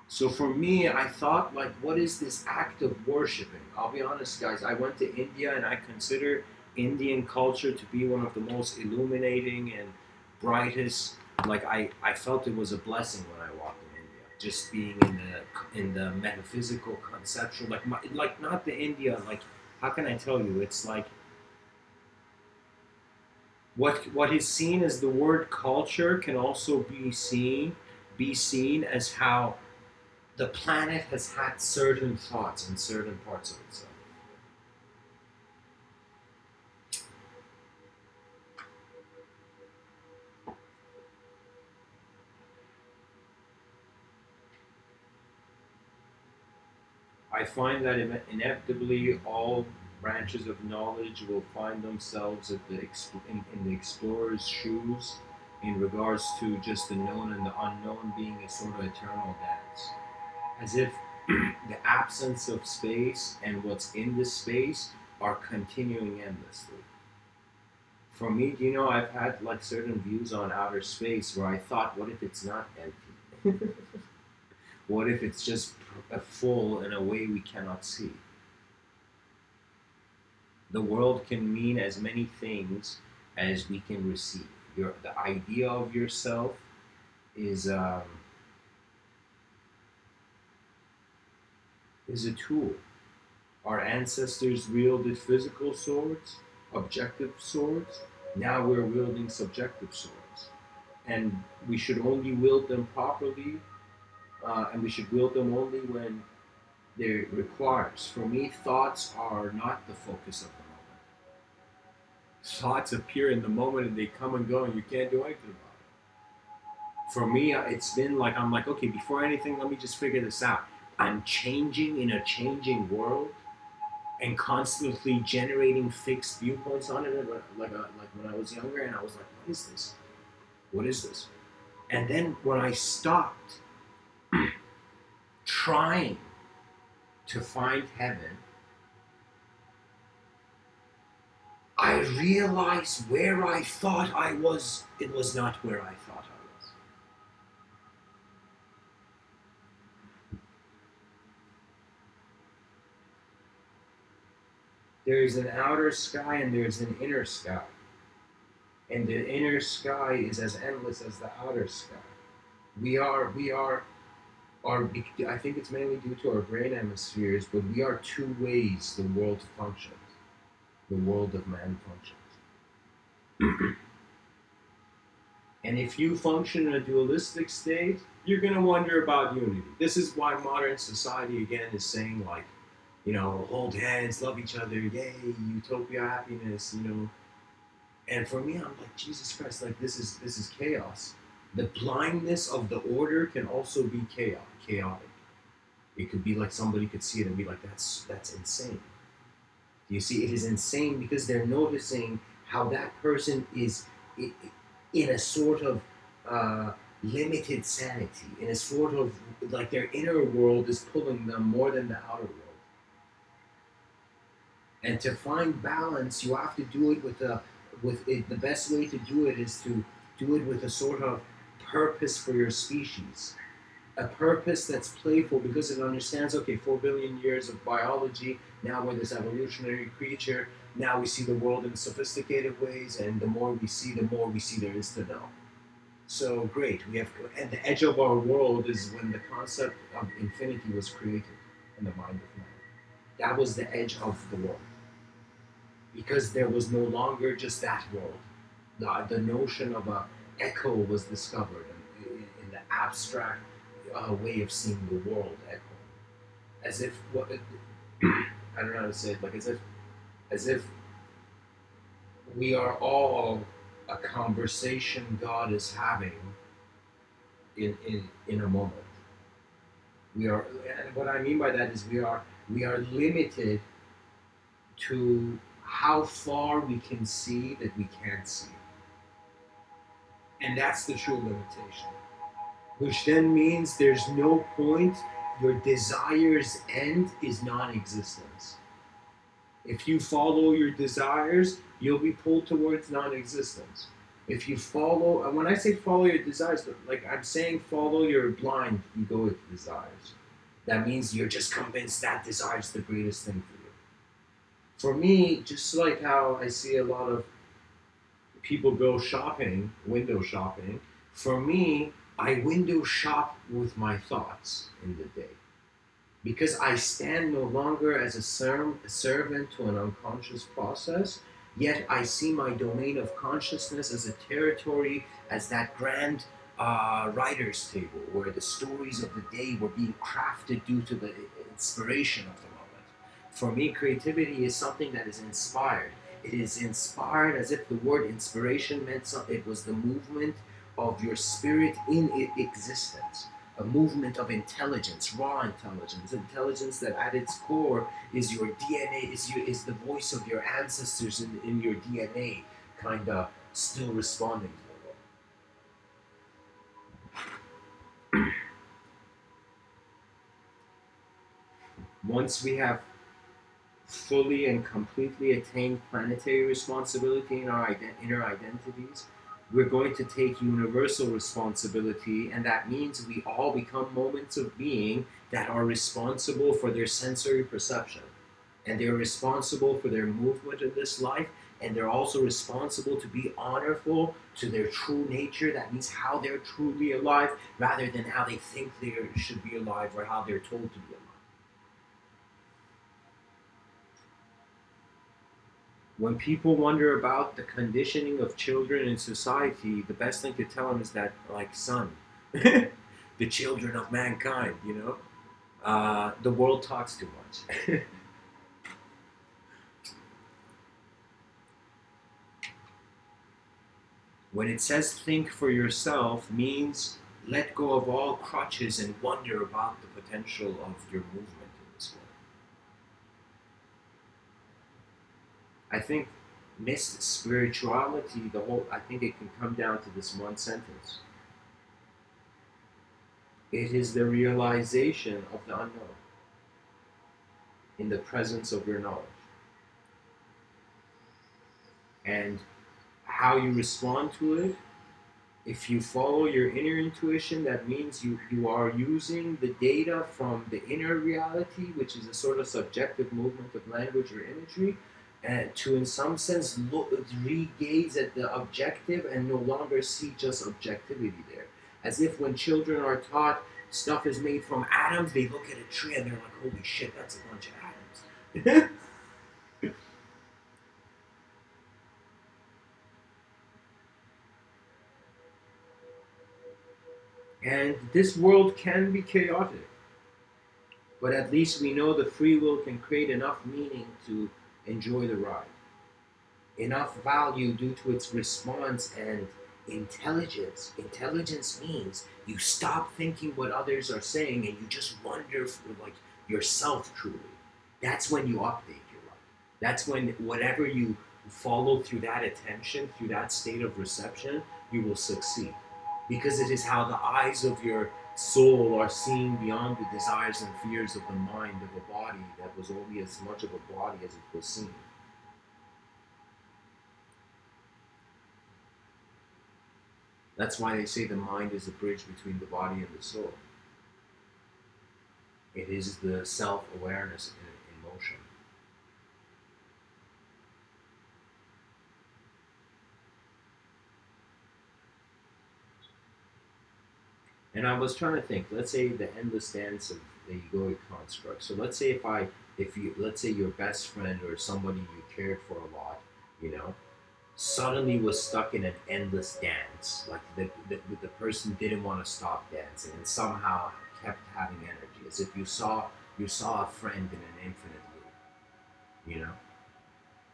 S1: So for me, I thought, like, what is this act of worshiping? I'll be honest, guys. I went to India, and I consider Indian culture to be one of the most illuminating and brightest. Like, I felt it was a blessing when I walked in India. Just being in the metaphysical, conceptual, like not the India. Like, how can I tell you? It's like what is seen as the word culture can also be seen as how the planet has had certain thoughts in certain parts of itself. I find that inevitably all branches of knowledge will find themselves in the explorer's shoes in regards to just the known and the unknown being a sort of eternal dance. As if the absence of space and what's in this space are continuing endlessly. For me, do you know, I've had like certain views on outer space where I thought, what if it's not empty? What if it's just full in a way we cannot see? The world can mean as many things as we can receive. The idea of yourself is a tool. Our ancestors wielded physical swords, objective swords. Now we're wielding subjective swords. And we should only wield them properly, and we should wield them only when they requires. For me, thoughts are not the focus of the moment. Thoughts appear in the moment and they come and go, and you can't do anything about it. For me, it's been like, I'm like, okay, before anything, let me just figure this out. I'm changing in a changing world and constantly generating fixed viewpoints on it, like when I was younger, and I was like, what is this? What is this? And then when I stopped trying to find heaven, I realized where I thought I was, it was not where I thought I was. There's an outer sky and there's an inner sky. And the inner sky is as endless as the outer sky. We are, I think it's mainly due to our brain hemispheres, but we are two ways the world functions. The world of man functions. And if you function in a dualistic state, you're going to wonder about unity. This is why modern society, again, is saying, like, you know, hold hands, love each other, yay, utopia, happiness, you know. And for me, I'm like, Jesus Christ, like, this is chaos. The blindness of the order can also be chaotic. It could be like somebody could see it and be like, that's insane. Do you see? It is insane because they're noticing how that person is in a sort of
S2: limited sanity, in a sort of like their inner world is pulling them more than the outer world. And to find balance, you have to do it with it. The best way to do it is to do it with a sort of purpose for your species, a purpose that's playful because it understands, okay, 4 billion years of biology, now we're this evolutionary creature, now we see the world in sophisticated ways, and the more we see there is to know. So great, we have, and the edge of our world is when the concept of infinity was created in the mind of man. That was the edge of the world. Because there was no longer just that world. The notion of a echo was discovered in the abstract way of seeing the world echo. As if, what, I don't know how to say it, like as if we are all a conversation God is having in a moment. We are, and what I mean by that is we are limited to how far we can see that we can't see. And that's the true limitation. Which then means there's no point, your desire's end is non existence. If you follow your desires, you'll be pulled towards non existence. If you follow, and when I say follow your desires, like I'm saying follow your blind egoic desires. That means you're just convinced that desire is the greatest thing for you. For me, just like how I see a lot of people go shopping, window shopping, for me, I window shop with my thoughts in the day. Because I stand no longer as a servant to an unconscious process, yet I see my domain of consciousness as a territory, as that grand writer's table where the stories of the day were being crafted due to the inspiration of the moment. For me, creativity is something that is inspired. It is inspired as if the word inspiration meant something. It was the movement of your spirit in existence, a movement of intelligence, raw intelligence, intelligence that at its core is your DNA, is the voice of your ancestors in your DNA, kind of still responding to the world. Once we have fully and completely attained planetary responsibility in our inner identities, we're going to take universal responsibility, and that means we all become moments of being that are responsible for their sensory perception. And they're responsible for their movement in this life, and they're also responsible to be honorful to their true nature. That means how they're truly alive, rather than how they think they should be alive or how they're told to be alive. When people wonder about the conditioning of children in society, the best thing to tell them is that, like, son, the children of mankind, the world talks too much. When it says think for yourself, means let go of all crutches and wonder about the potential of your movement in this world. I think missed spirituality, I think it can come down to this one sentence. It is the realization of the unknown in the presence of your knowledge. And how you respond to it, if you follow your inner intuition, that means you are using the data from the inner reality, which is a sort of subjective movement of language or imagery, to in some sense re-gaze at the objective and no longer see just objectivity there. As if when children are taught stuff is made from atoms, they look at a tree and they're like, holy shit, that's a bunch of atoms. And this world can be chaotic, but at least we know the free will can create enough meaning to enjoy the ride. Enough value due to its response and intelligence. Intelligence means you stop thinking what others are saying and you just wonder for like yourself truly. That's when you update your life. That's when whatever you follow through that attention, through that state of reception, you will succeed. because it is how the eyes of your soul are seeing beyond the desires and fears of the mind of a body that was only as much of a body as it was seen. That's why they say the mind is the bridge between the body and the soul. It is the self-awareness in motion. And I was trying to think, let's say the endless dance of the egoic construct. So let's say let's say your best friend or somebody you cared for a lot, you know, suddenly was stuck in an endless dance. Like the person didn't want to stop dancing and somehow kept having energy, as if you saw a friend in an infinite loop, you know?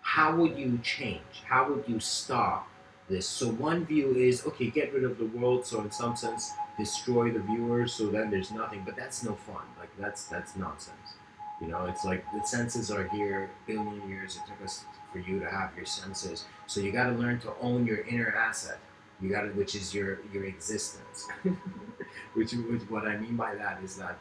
S2: How would you change? How would you stop this? So one view is, okay, get rid of the world, so in some sense destroy the viewers, so then there's nothing. But that's no fun. Like that's nonsense. You know, it's like the senses are here, billion years it took us for you to have your senses. So you got to learn to own your inner asset. You got to, which is your existence. which what I mean by that is that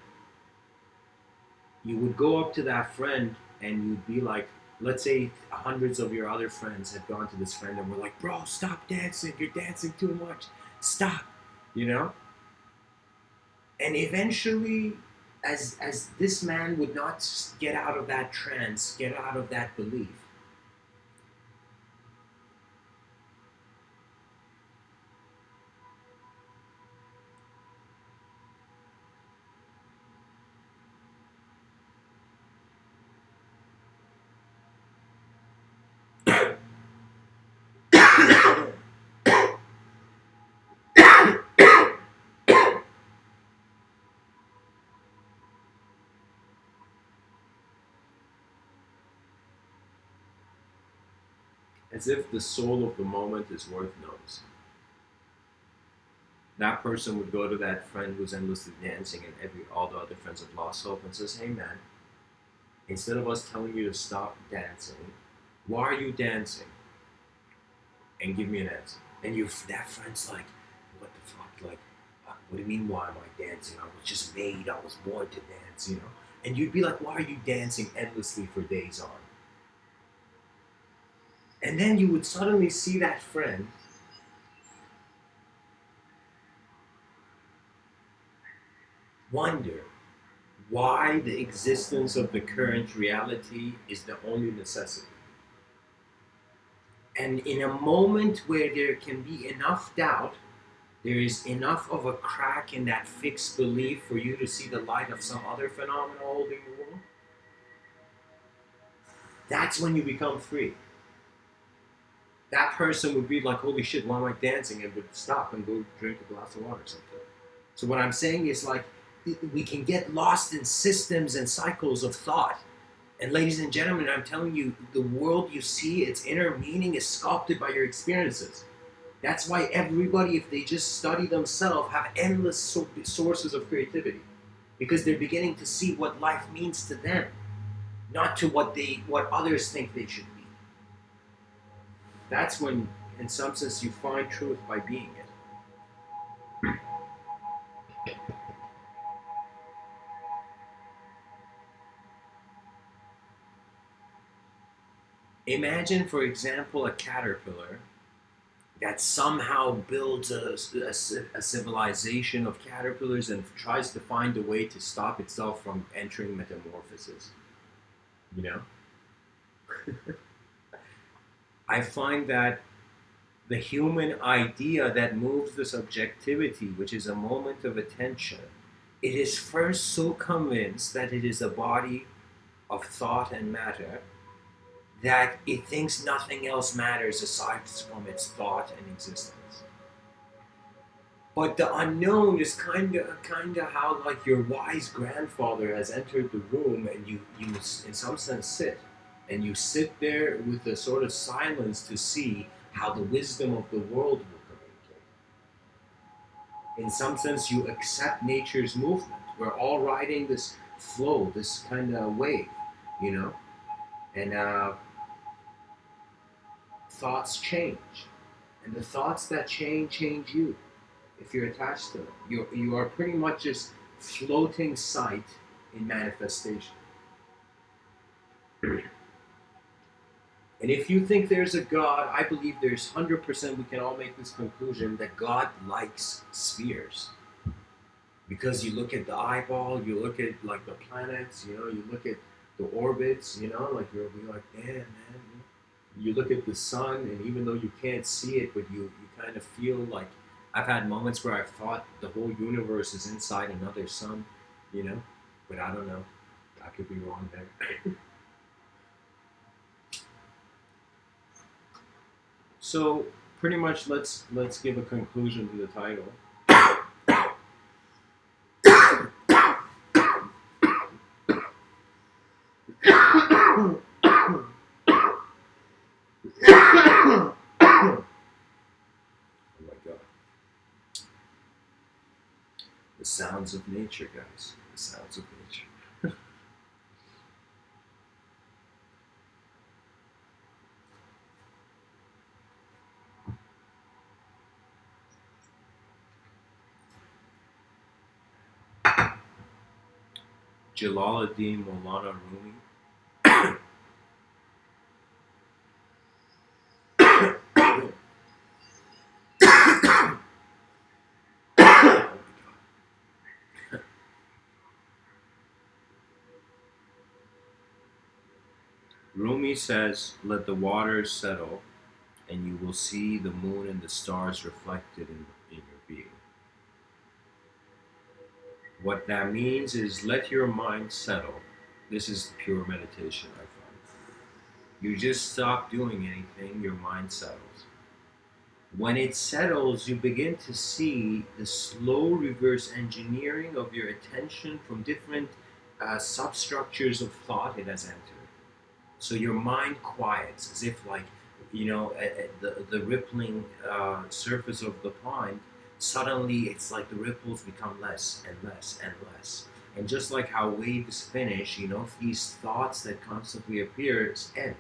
S2: you would go up to that friend and you'd be like, let's say hundreds of your other friends had gone to this friend and were like, bro, stop dancing, you're dancing too much, stop, you know? And eventually, as this man would not get out of that trance, get out of that belief, as if the soul of the moment is worth noticing. That person would go to that friend who's endlessly dancing and all the other friends have lost hope and says, hey man, instead of us telling you to stop dancing, why are you dancing? And give me an answer. And that friend's like, what the fuck? Like, what do you mean, why am I dancing? I was just made, I was born to dance, you know? And you'd be like, why are you dancing endlessly for days on? And then you would suddenly see that friend wonder why the existence of the current reality is the only necessity. And in a moment where there can be enough doubt, there is enough of a crack in that fixed belief for you to see the light of some other phenomena holding the world, that's when you become free. That person would be like, holy shit, why am I dancing? And would stop and go drink a glass of water or something. So what I'm saying is like, we can get lost in systems and cycles of thought. And ladies and gentlemen, I'm telling you, the world you see, its inner meaning is sculpted by your experiences. That's why everybody, if they just study themselves, have endless sources of creativity. Because they're beginning to see what life means to them, not to what others think they should be. That's when, in some sense, you find truth by being it. Imagine, for example, a caterpillar that somehow builds a civilization of caterpillars and tries to find a way to stop itself from entering metamorphosis. You know? I find that the human idea that moves the subjectivity, which is a moment of attention, it is first so convinced that it is a body of thought and matter that it thinks nothing else matters aside from its thought and existence. But the unknown is kinda how like your wise grandfather has entered the room and you in some sense sit. And you sit there with a sort of silence to see how the wisdom of the world will communicate. In some sense, you accept nature's movement. We're all riding this flow, this kind of wave, you know? And thoughts change. And the thoughts that change you. if you're attached to them. You are pretty much just floating sight in manifestation. And if you think there's a God, I believe there's 100% we can all make this conclusion that God likes spheres. Because you look at the eyeball, you look at like the planets, you look at the orbits, like you'll be like, damn, man. You look at the sun, and even though you can't see it, but you kind of feel like, I've had moments where I've thought the whole universe is inside another sun, but I don't know. I could be wrong there. So pretty much let's give a conclusion to the title. Oh my God. The sounds of nature, guys. The sounds of nature. Jalaluddin Maulana Rumi. Rumi says, "Let the waters settle, and you will see the moon and the stars reflected in your being." What that means is let your mind settle. This is pure meditation, I find. You just stop doing anything, your mind settles. When it settles, you begin to see the slow reverse engineering of your attention from different substructures of thought it has entered. So your mind quiets, as if like, at the rippling surface of the pond, suddenly it's like the ripples become less and less and less. And just like how waves finish, these thoughts that constantly appear end.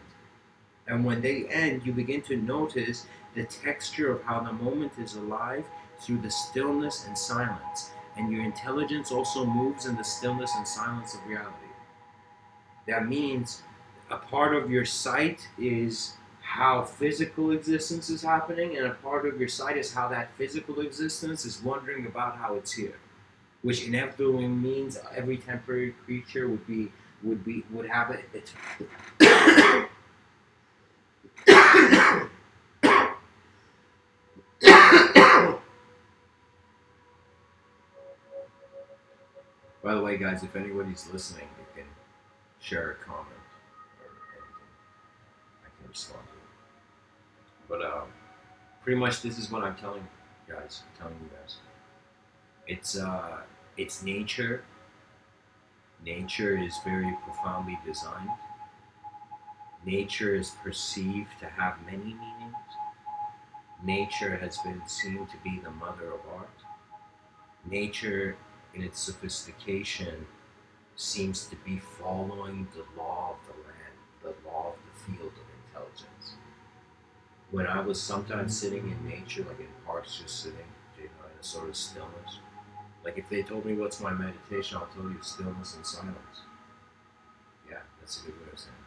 S2: And when they end, you begin to notice the texture of how the moment is alive through the stillness and silence. And your intelligence also moves in the stillness and silence of reality. That means a part of your sight is how physical existence is happening, and a part of your sight is how that physical existence is wondering about how it's here. Which inevitably means every temporary creature would have it. By the way, guys, if anybody's listening, you can share a comment or anything. I can respond to it. But pretty much this is what I'm telling you guys. It's nature. Nature is very profoundly designed. Nature is perceived to have many meanings. Nature has been seen to be the mother of art. Nature, in its sophistication, seems to be following the law of the land, the law of the field of intelligence. When I was sometimes sitting in nature, like in parks, just sitting, in a sort of stillness. Like if they told me what's my meditation, I'll tell you stillness and silence. Yeah, that's a good way of saying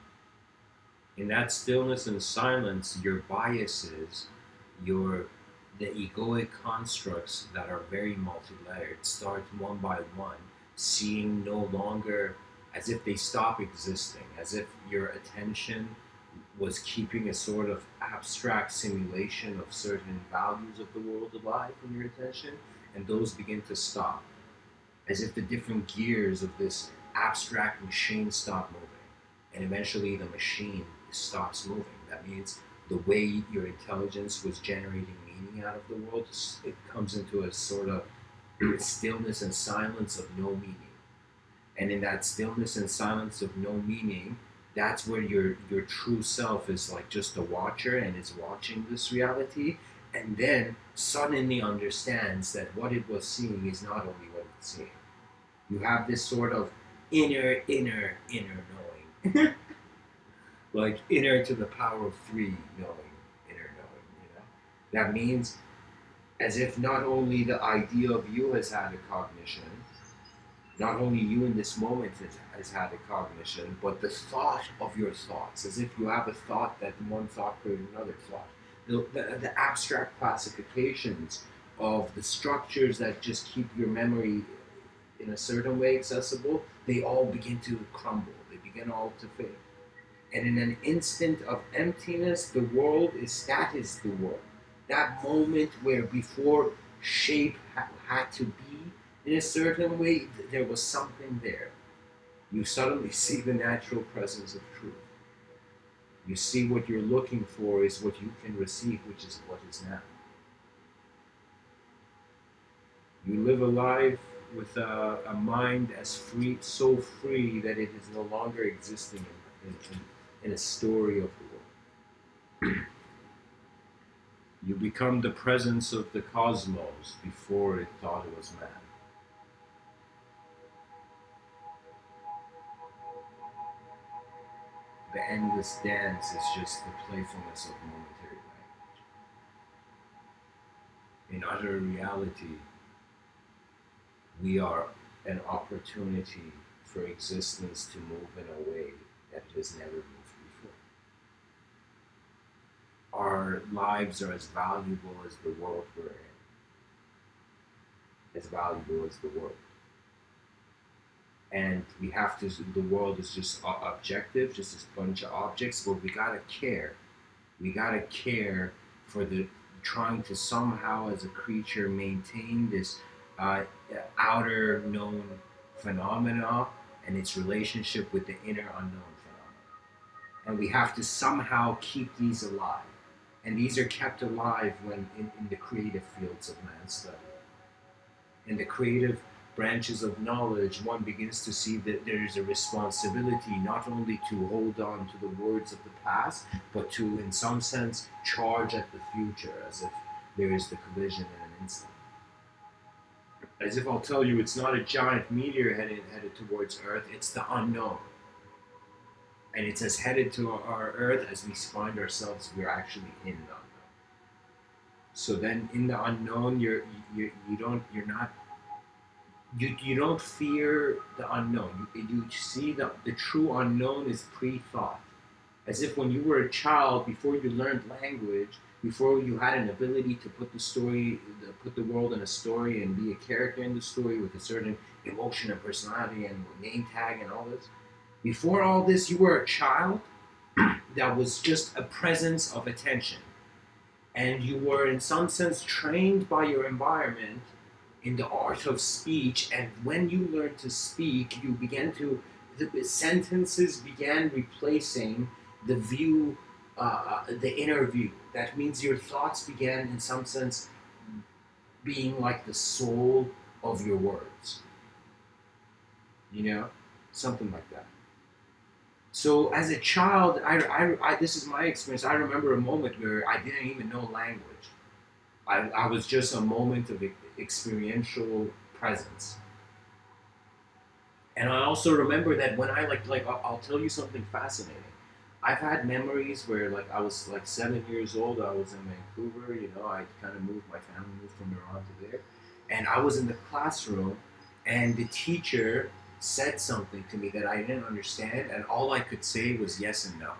S2: it. In that stillness and silence, your biases, the egoic constructs that are very multi-layered start one by one, seeing no longer as if they stop existing, as if your attention was keeping a sort of abstract simulation of certain values of the world alive in your attention, and those begin to stop, as if the different gears of this abstract machine stop moving, and eventually the machine stops moving. That means the way your intelligence was generating meaning out of the world, it comes into a sort of stillness and silence of no meaning. And in that stillness and silence of no meaning, that's where your true self is like just a watcher and is watching this reality, and then suddenly understands that what it was seeing is not only what it's seeing. You have this sort of inner knowing. Like inner to the power of 3 knowing, inner knowing, That means
S1: As if not only the idea of you has had a cognition, not only you in this moment has had a cognition, but the thought of your thoughts, as if you have a thought that one thought created another thought. The abstract classifications of the structures that just keep your memory in a certain way accessible, they all begin to crumble. They begin all to fade. And in an instant of emptiness, the world that is the world. That moment where before shape had to be in a certain way, there was something there. You suddenly see the natural presence of truth. You see what you're looking for is what you can receive, which is what is now. You live a life with a mind as free, so free that it is no longer existing in a story of the world. You become the presence of the cosmos before it thought it was man. The endless dance is just the playfulness of momentary language. In utter reality, we are an opportunity for existence to move in a way that it has never moved before. Our lives are as valuable as the world we're in, as valuable as the world. And we have to, the world is just objective, just a bunch of objects, but we gotta care. We gotta care for the trying to somehow, as a creature, maintain this outer known phenomena and its relationship with the inner unknown phenomena. And we have to somehow keep these alive. And these are kept alive when in the creative fields of man's study. In the creative branches of knowledge, one begins to see that there is a responsibility not only to hold on to the words of the past, but to, in some sense, charge at the future, as if there is the collision in an instant. As if I'll tell you, it's not a giant meteor headed towards Earth, it's the unknown. And it's as headed to our Earth as we find ourselves, we're actually in the unknown. So then in the unknown, you don't fear the unknown. You see the true unknown is pre-thought. As if when you were a child, before you learned language, before you had an ability to put the world in a story and be a character in the story with a certain emotion and personality and name tag and all this, before all this, you were a child that was just a presence of attention. And you were, in some sense, trained by your environment in the art of speech. And when you learned to speak, you began to, the sentences began replacing the view, the inner view. That means your thoughts began, in some sense, being like the soul of your words. Something like that. So as a child, I this is my experience. I remember a moment where I didn't even know language. I was just a moment of experiential presence. And I also remember that when I'll tell you something fascinating. I've had memories where I was 7 years old. I was in Vancouver. I kind of my family moved from Iran to there, and I was in the classroom, and the teacher said something to me that I didn't understand, and all I could say was yes and no.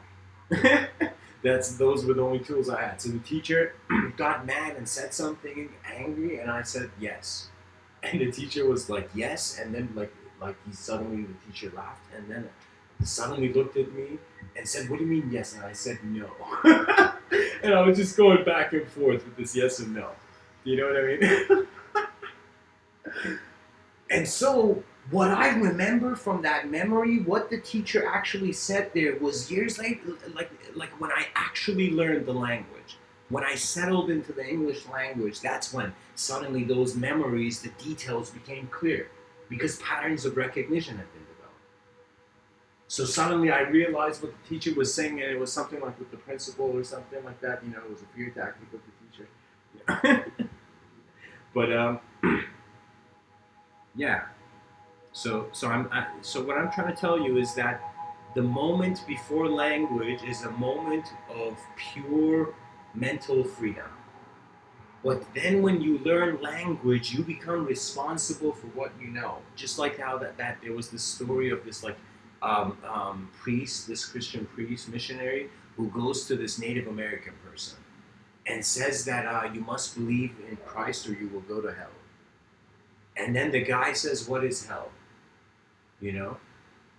S1: Those were the only tools I had. So the teacher got mad and said something angry, and I said yes, and the teacher was like yes, and then the teacher laughed, and then suddenly looked at me and said, "What do you mean yes?" And I said no, and I was just going back and forth with this yes and no. You know what I mean? And so what I remember from that memory, what the teacher actually said there was years later, like when I actually learned the language, when I settled into the English language, that's when suddenly those memories, the details became clear, because patterns of recognition had been developed. So suddenly I realized what the teacher was saying, and it was something like with the principal or something like that. It was a fear tactic of the teacher. But yeah. So what I'm trying to tell you is that the moment before language is a moment of pure mental freedom. But then when you learn language, you become responsible for what you know. Just like how that there was this story of this like priest, this Christian priest, missionary, who goes to this Native American person and says that you must believe in Christ or you will go to hell. And then the guy says, "What is hell?" You know.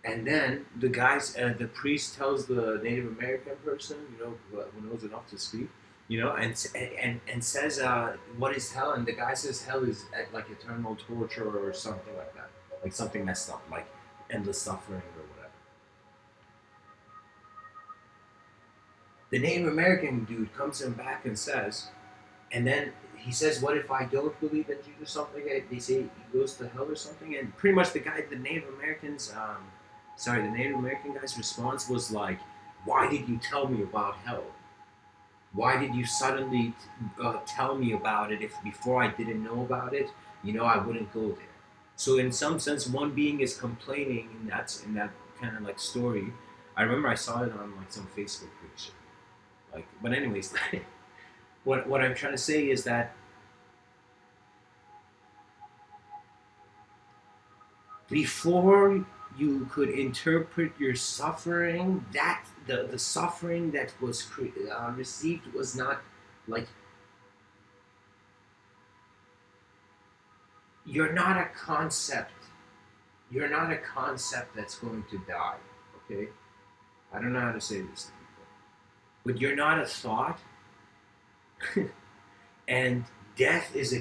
S1: And then the priest tells the Native American person, who knows enough to speak, and says, "What is hell?" And the guy says, "Hell is like eternal torture or something like that, like something messed up, like endless suffering or whatever." The Native American dude comes in back and says, and then he says, "What if I don't believe in Jesus?" Something. They say he goes to hell or something, and pretty much the Native American guy's response was like, "Why did you tell me about hell? Why did you suddenly tell me about it if before I didn't know about it, I wouldn't go there?" So in some sense, one being is complaining, and that's in that kind of like story. I remember I saw it on like some Facebook picture. Like, but anyways, what I'm trying to say is that before you could interpret your suffering, that the suffering that was received was not like, you're not a concept. You're not a concept that's going to die. Okay, I don't know how to say this to people, but you're not a thought, and death is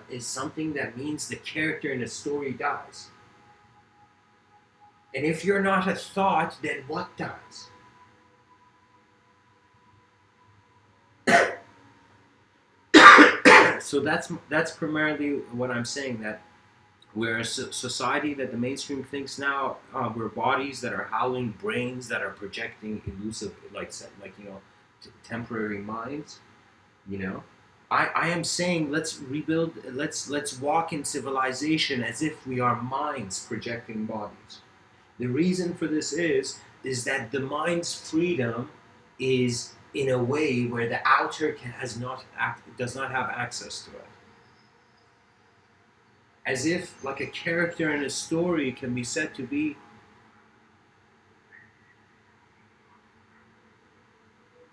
S1: is something that means the character in a story dies. And if you're not a thought, then what dies? So that's primarily what I'm saying, that we're a society that the mainstream thinks now we're bodies that are howling brains that are projecting elusive, temporary minds. You know, I am saying let's rebuild. Let's walk in civilization as if we are minds projecting bodies. The reason for this is that the mind's freedom is in a way where the outer does not have access to it. As if like a character in a story can be said to be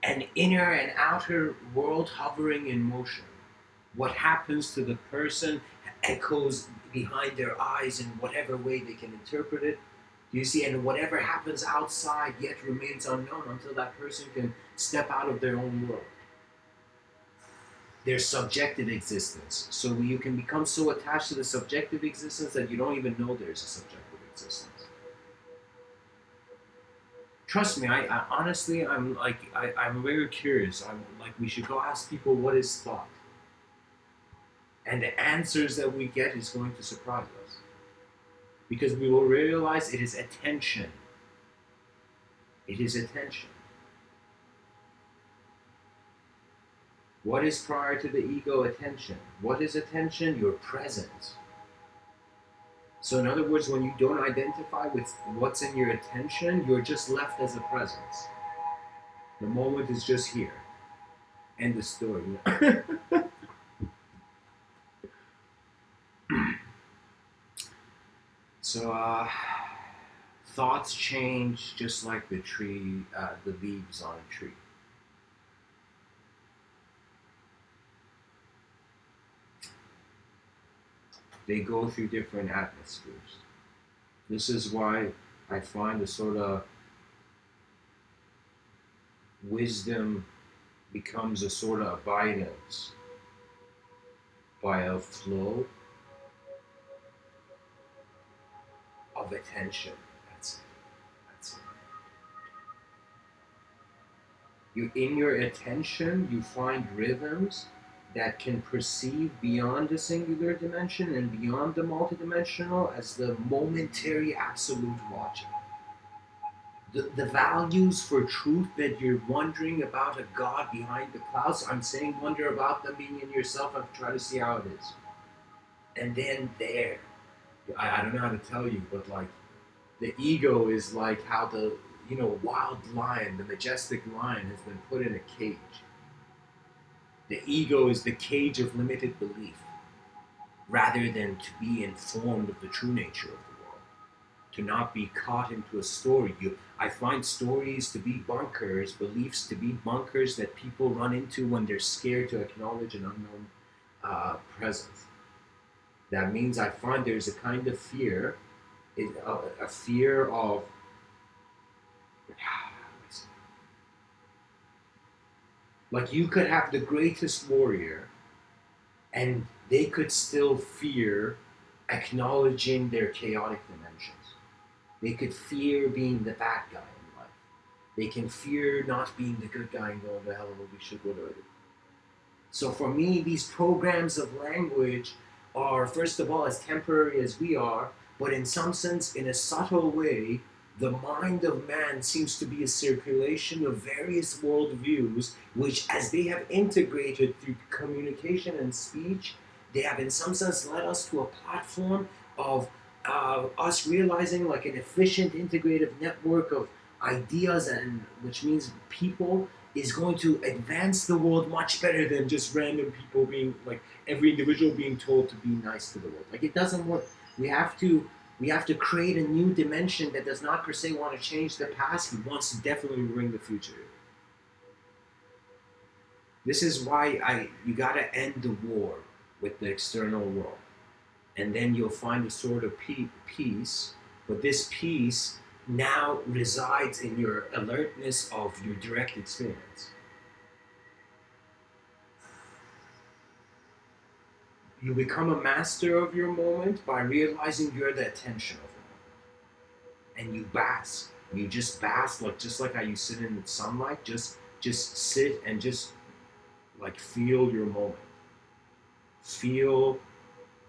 S1: an inner and outer world hovering in motion. What happens to the person echoes behind their eyes in whatever way they can interpret it. Do you see? And whatever happens outside yet remains unknown until that person can step out of their own world. Their subjective existence. So you can become so attached to the subjective existence that you don't even know there's a subjective existence. Trust me, I honestly, I'm very curious. I'm like, we should go ask people what is thought. And the answers that we get is going to surprise us. Because we will realize it is attention. It is attention. What is prior to the ego? Attention. What is attention? Your presence. So in other words, when you don't identify with what's in your attention, you're just left as a presence. The moment is just here. End the story. So thoughts change just like the tree, the leaves on a tree. They go through different atmospheres. This is why I find a sort of wisdom becomes a sort of abidance by a flow of attention. That's it. That's it. In your attention, you find rhythms that can perceive beyond the singular dimension and beyond the multidimensional as the momentary absolute watching. The values for truth that you're wondering about a God behind the clouds, I'm saying wonder about them being in yourself and try to see how it is. And then there, I don't know how to tell you, but like the ego is like how the wild lion, the majestic lion has been put in a cage.
S2: The ego is the cage of limited belief, rather than to be informed of the true nature of the world, to not be caught into a story. I find stories to be bunkers, beliefs to be bunkers that people run into when they're scared to acknowledge an unknown presence. That means I find there's a kind of fear, a fear of, like, you could have the greatest warrior and they could still fear acknowledging their chaotic dimensions. They could fear being the bad guy in life. They can fear not being the good guy and going, the hell, we should go to it. So for me, these programs of language are, first of all, as temporary as we are, but in some sense, in a subtle way, the mind of man seems to be a circulation of various worldviews, which, as they have integrated through communication and speech, they have, in some sense, led us to a platform of us realizing like an efficient, integrative network of ideas, and which means people is going to advance the world much better than just random people being like every individual being told to be nice to the world. Like, it doesn't work. We have to create a new dimension that does not per se want to change the past, but wants to definitely bring the future. This is why you gotta end the war with the external world, and then you'll find a sort of peace. But this peace now resides in your alertness of your direct experience. You become a master of your moment by realizing you're the attention of the moment, and you bask. You just bask, like just like how you sit in the sunlight. Just sit and just like feel your moment. Feel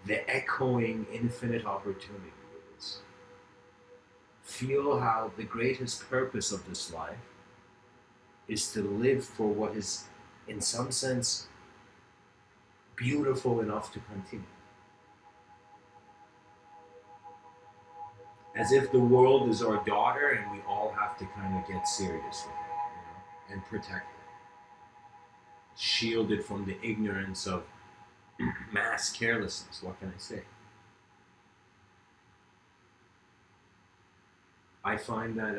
S2: the echoing infinite opportunity it is. Feel how the greatest purpose of this life is to live for what is, in some sense, beautiful enough to continue. As if the world is our daughter and we all have to kind of get serious with it, and protect it. Shield it from the ignorance of mass carelessness. What can I say? I find that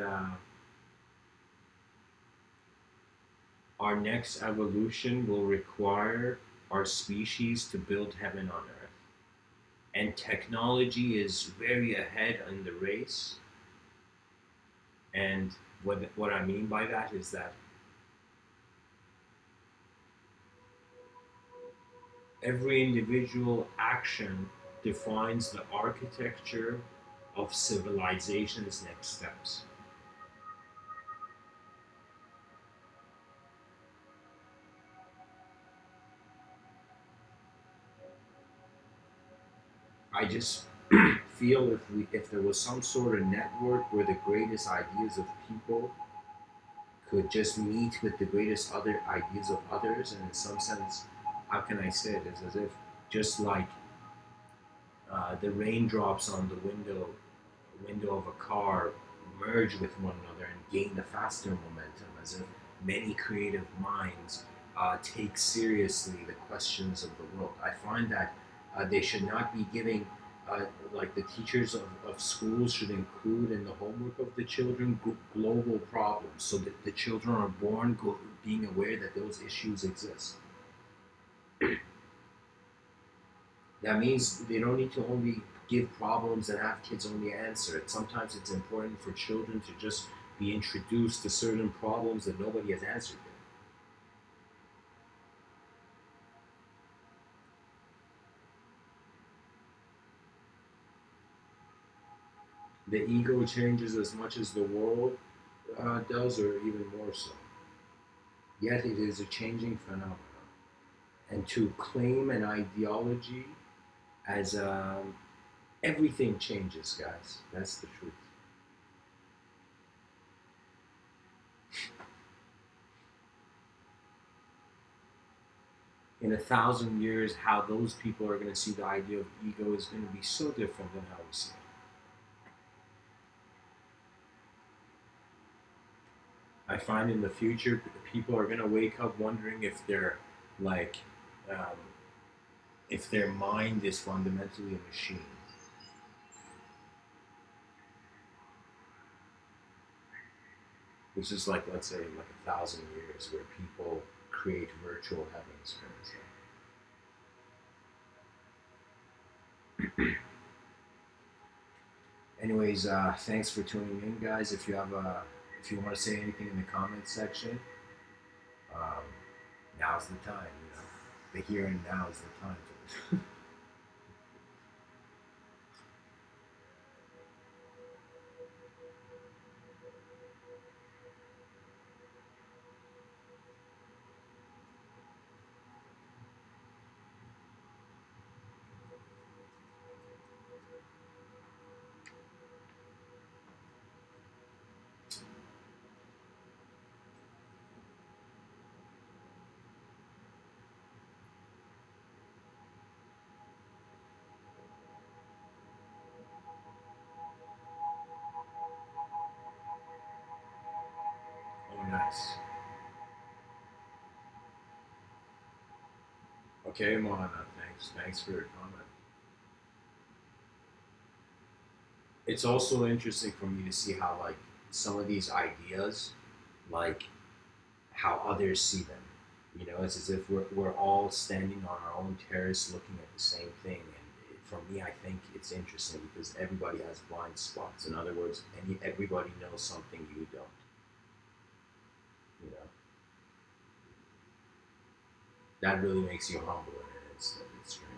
S2: our next evolution will require our species to build heaven on earth. And technology is very ahead in the race. And what I mean by that is that every individual action defines the architecture of civilization's next steps. I just feel if there was some sort of network where the greatest ideas of people could just meet with the greatest other ideas of others, and in some sense, how can I say it? It's as if just like the raindrops on the window of a car merge with one another and gain a faster momentum, as if many creative minds take seriously the questions of the world. I find that they should not be giving, like the teachers of schools should include in the homework of the children global problems, so that the children are born being aware that those issues exist. That means they don't need to only give problems and have kids only answer it. Sometimes it's important for children to just be introduced to certain problems that nobody has answered yet. The ego changes as much as the world does, or even more so. Yet it is a changing phenomenon. And to claim an ideology as everything changes, guys. That's the truth. In 1,000 years, how those people are going to see the idea of ego is going to be so different than how we see it. I find in the future, people are going to wake up wondering if their like if their mind is fundamentally a machine, which is like, let's say, like 1,000 years where people create virtual heavens, for instance. Anyways, thanks for tuning in, guys. If you have if you want to say anything in the comments section, um, now's the time. You know, the here and now is the time for this. Oh, nice. Okay, Moana. Thanks for your comment. It's also interesting for me to see how like some of these ideas, like how others see them. You know, it's as if we're all standing on our own terrace looking at the same thing. And for me, I think it's interesting because everybody has blind spots. In other words, everybody knows something you don't. You know, that really makes you humble, and it's strange.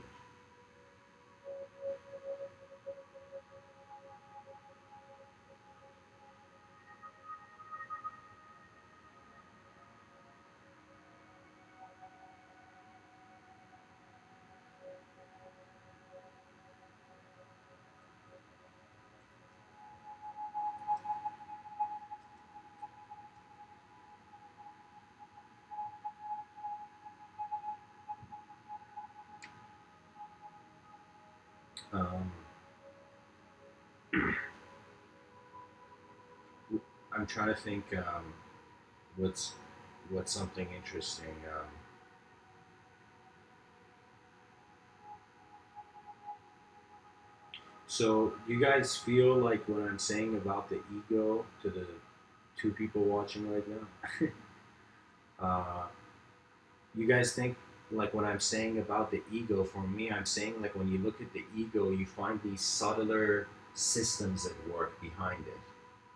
S2: Um, I'm trying to think what's what's something interesting. So, do you guys feel like what I'm saying about the ego to the two people watching right now? uh, you guys think like what I'm saying about the ego? For me, I'm saying like when you look at the ego, you find these subtler systems at work behind it.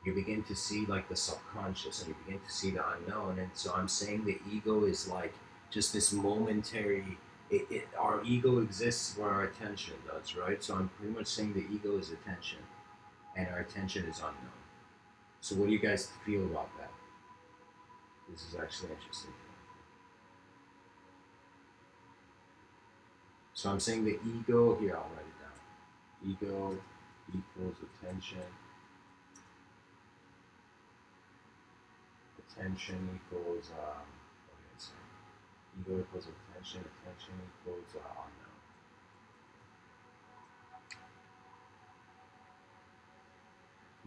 S2: You begin to see like the subconscious, and you begin to see the unknown. And so I'm saying the ego is like just this momentary. Our ego exists where our attention does, right? So I'm pretty much saying the ego is attention, and our attention is unknown. So what do you guys feel about that? This is actually interesting. So I'm saying the ego, here I'll write it down. Ego equals attention. Attention equals, okay, so ego equals attention. Attention equals unknown.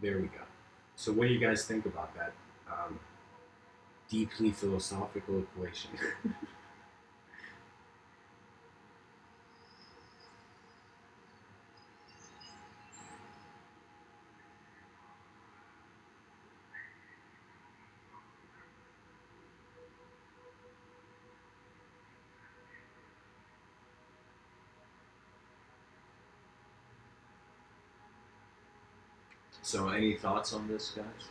S2: There we go. So what do you guys think about that deeply philosophical equation? So any thoughts on this, guys?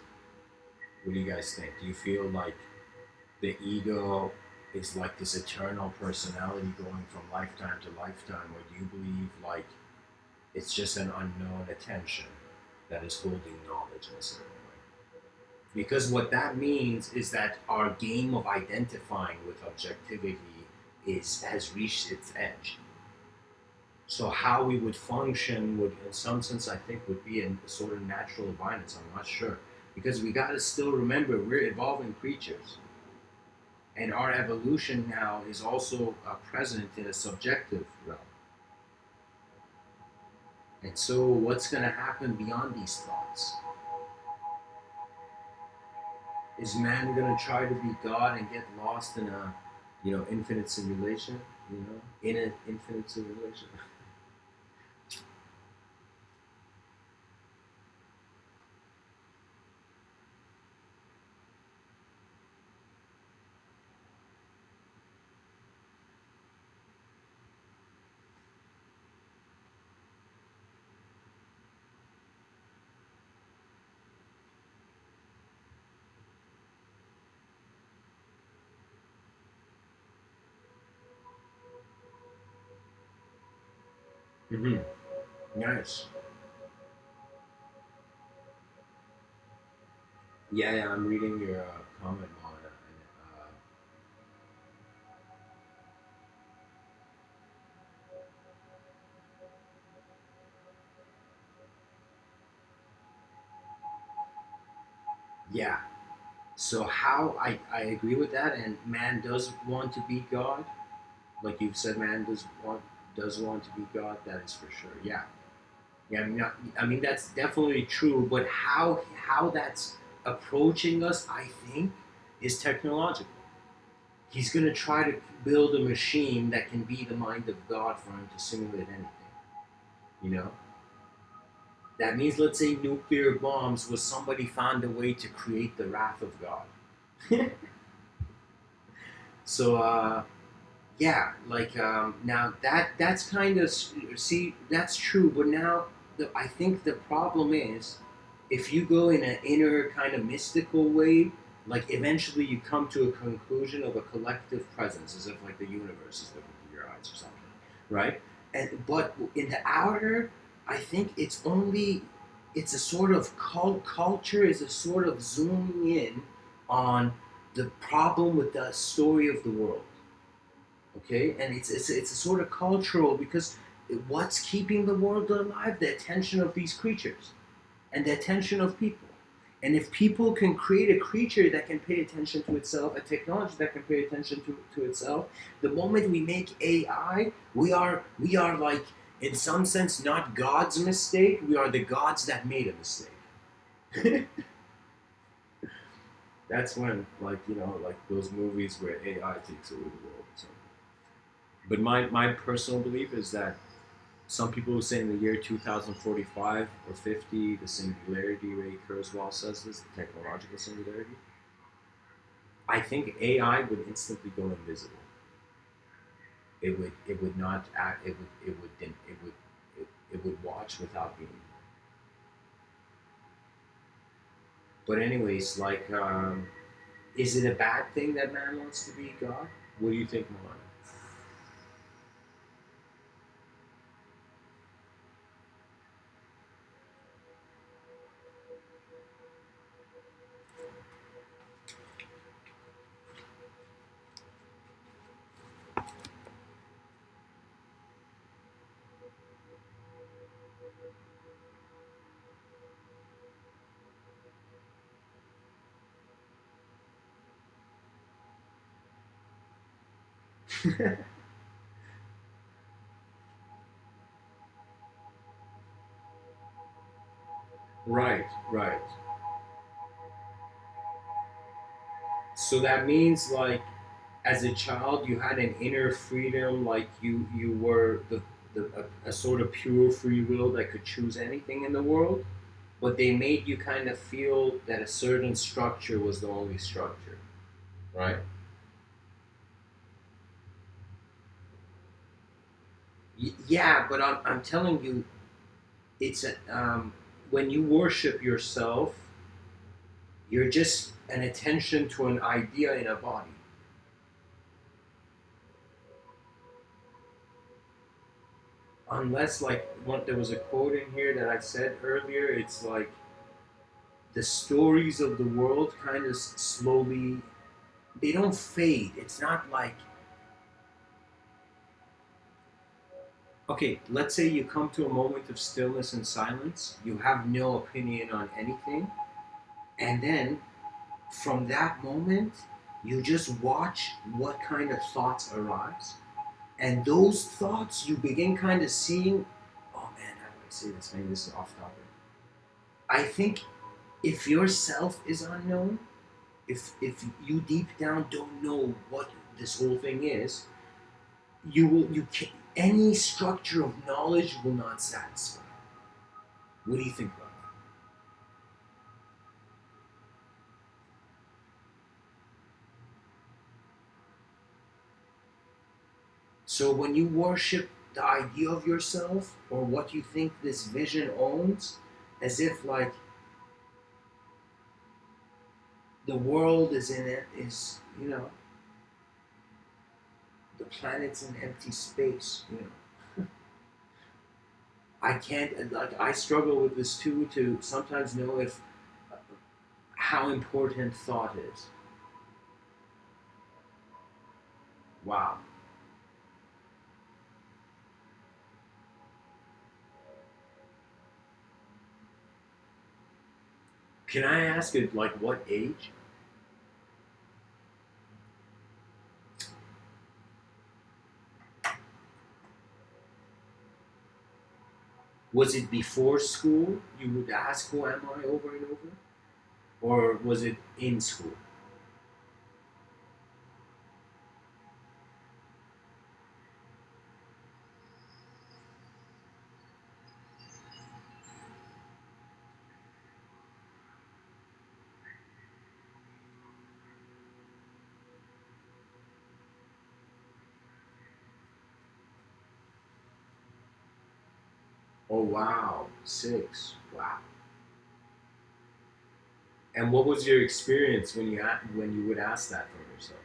S2: What do you guys think? Do you feel like the ego is like this eternal personality going from lifetime to lifetime, or do you believe like it's just an unknown attention that is holding knowledge in a certain way? Because what that means is that our game of identifying with objectivity is has reached its edge. So how we would function would, in some sense, I think, would be in a sort of natural violence. I'm not sure because we got to still remember we're evolving creatures, and our evolution now is also present in a subjective realm. And so, what's going to happen beyond these thoughts? Is man going to try to be God and get lost in a, infinite simulation, in an infinite simulation. Mm-hmm. Nice. Yeah, I'm reading your comment on it. Yeah. So how I agree with that, and man does want to be God, like you've said, man does want to be God. That is for sure. Yeah. Yeah, I mean that's definitely true, but how that's approaching us, I think, is technological. He's gonna try to build a machine that can be the mind of God for him to simulate anything. You know, that means, let's say, nuclear bombs was somebody found a way to create the wrath of God. So yeah, like now that's kind of, see, that's true, but now I think the problem is, if you go in an inner kind of mystical way, like eventually you come to a conclusion of a collective presence, as if like the universe is looking through your eyes or something, right? And but in the outer, I think it's a sort of culture is a sort of zooming in on the problem with the story of the world. Okay, and it's a sort of cultural, because what's keeping the world alive? The attention of these creatures and the attention of people. And if people can create a creature that can pay attention to itself, a technology that can pay attention to itself, the moment we make AI, we are like, in some sense, not God's mistake. We are the gods that made a mistake. That's when, like, like those movies where AI takes over the world. So. But my personal belief is that some people who say in the year 2045 or 50, the singularity, Ray Kurzweil says this, the technological singularity. I think AI would instantly go invisible. It would not act. It would watch without being. But anyways, like, is it a bad thing that man wants to be God? What do you think, Moana? Right, right. So that means, like, as a child you had an inner freedom, like you were a sort of pure free will that could choose anything in the world, but they made you kind of feel that a certain structure was the only structure, right? Yeah, but I'm telling you, it's when you worship yourself, you're just an attention to an idea in a body. Unless, like, there was a quote in here that I said earlier, it's like the stories of the world kind of slowly, they don't fade. It's not like, okay, let's say you come to a moment of stillness and silence, you have no opinion on anything, and then from that moment you just watch what kind of thoughts arise, and those thoughts you begin kind of seeing. Oh man, how do I say this? Maybe this is off topic. I think if yourself is unknown, if you deep down don't know
S1: this whole thing is, you can, any structure of knowledge will not satisfy. What do you think about that? So when you worship the idea of yourself or what you think this vision owns, as if like the world is in it, is, you know, the planet's an empty space, you know. I can't, like, I struggle with this too, to sometimes know if how important thought is. Wow. Can I ask you, like, what age? Was it before school? You would ask, who am I, over and over? Or was it in school? Oh, wow. 6. Wow. And what was your experience when when you would ask that from yourself?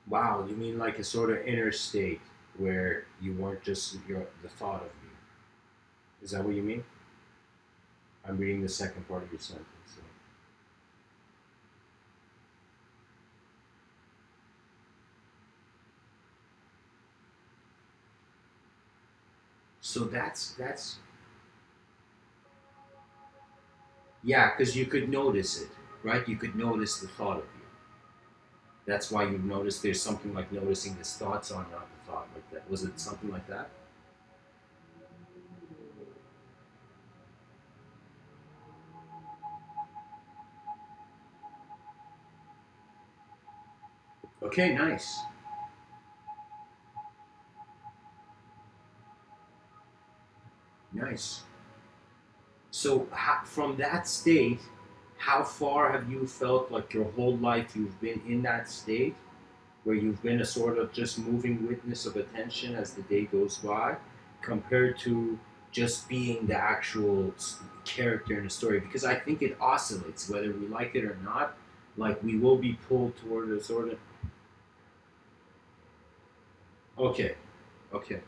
S1: Wow, you mean like a sort of inner state where you weren't just the thought of you. Is that what you mean? I'm reading the second part of your sentence. So, so that's yeah, because you could notice it, right? You could notice the thought of you. That's why you've noticed there's something like noticing this thoughts on, not the thought, like that. Was it something like that? Okay, nice. Nice. So from that state, how far have you felt like your whole life you've been in that state where you've been a sort of just moving witness of attention as the day goes by, compared to just being the actual character in the story? Because I think it oscillates, whether we like it or not. Like, we will be pulled toward a sort of. Okay, okay.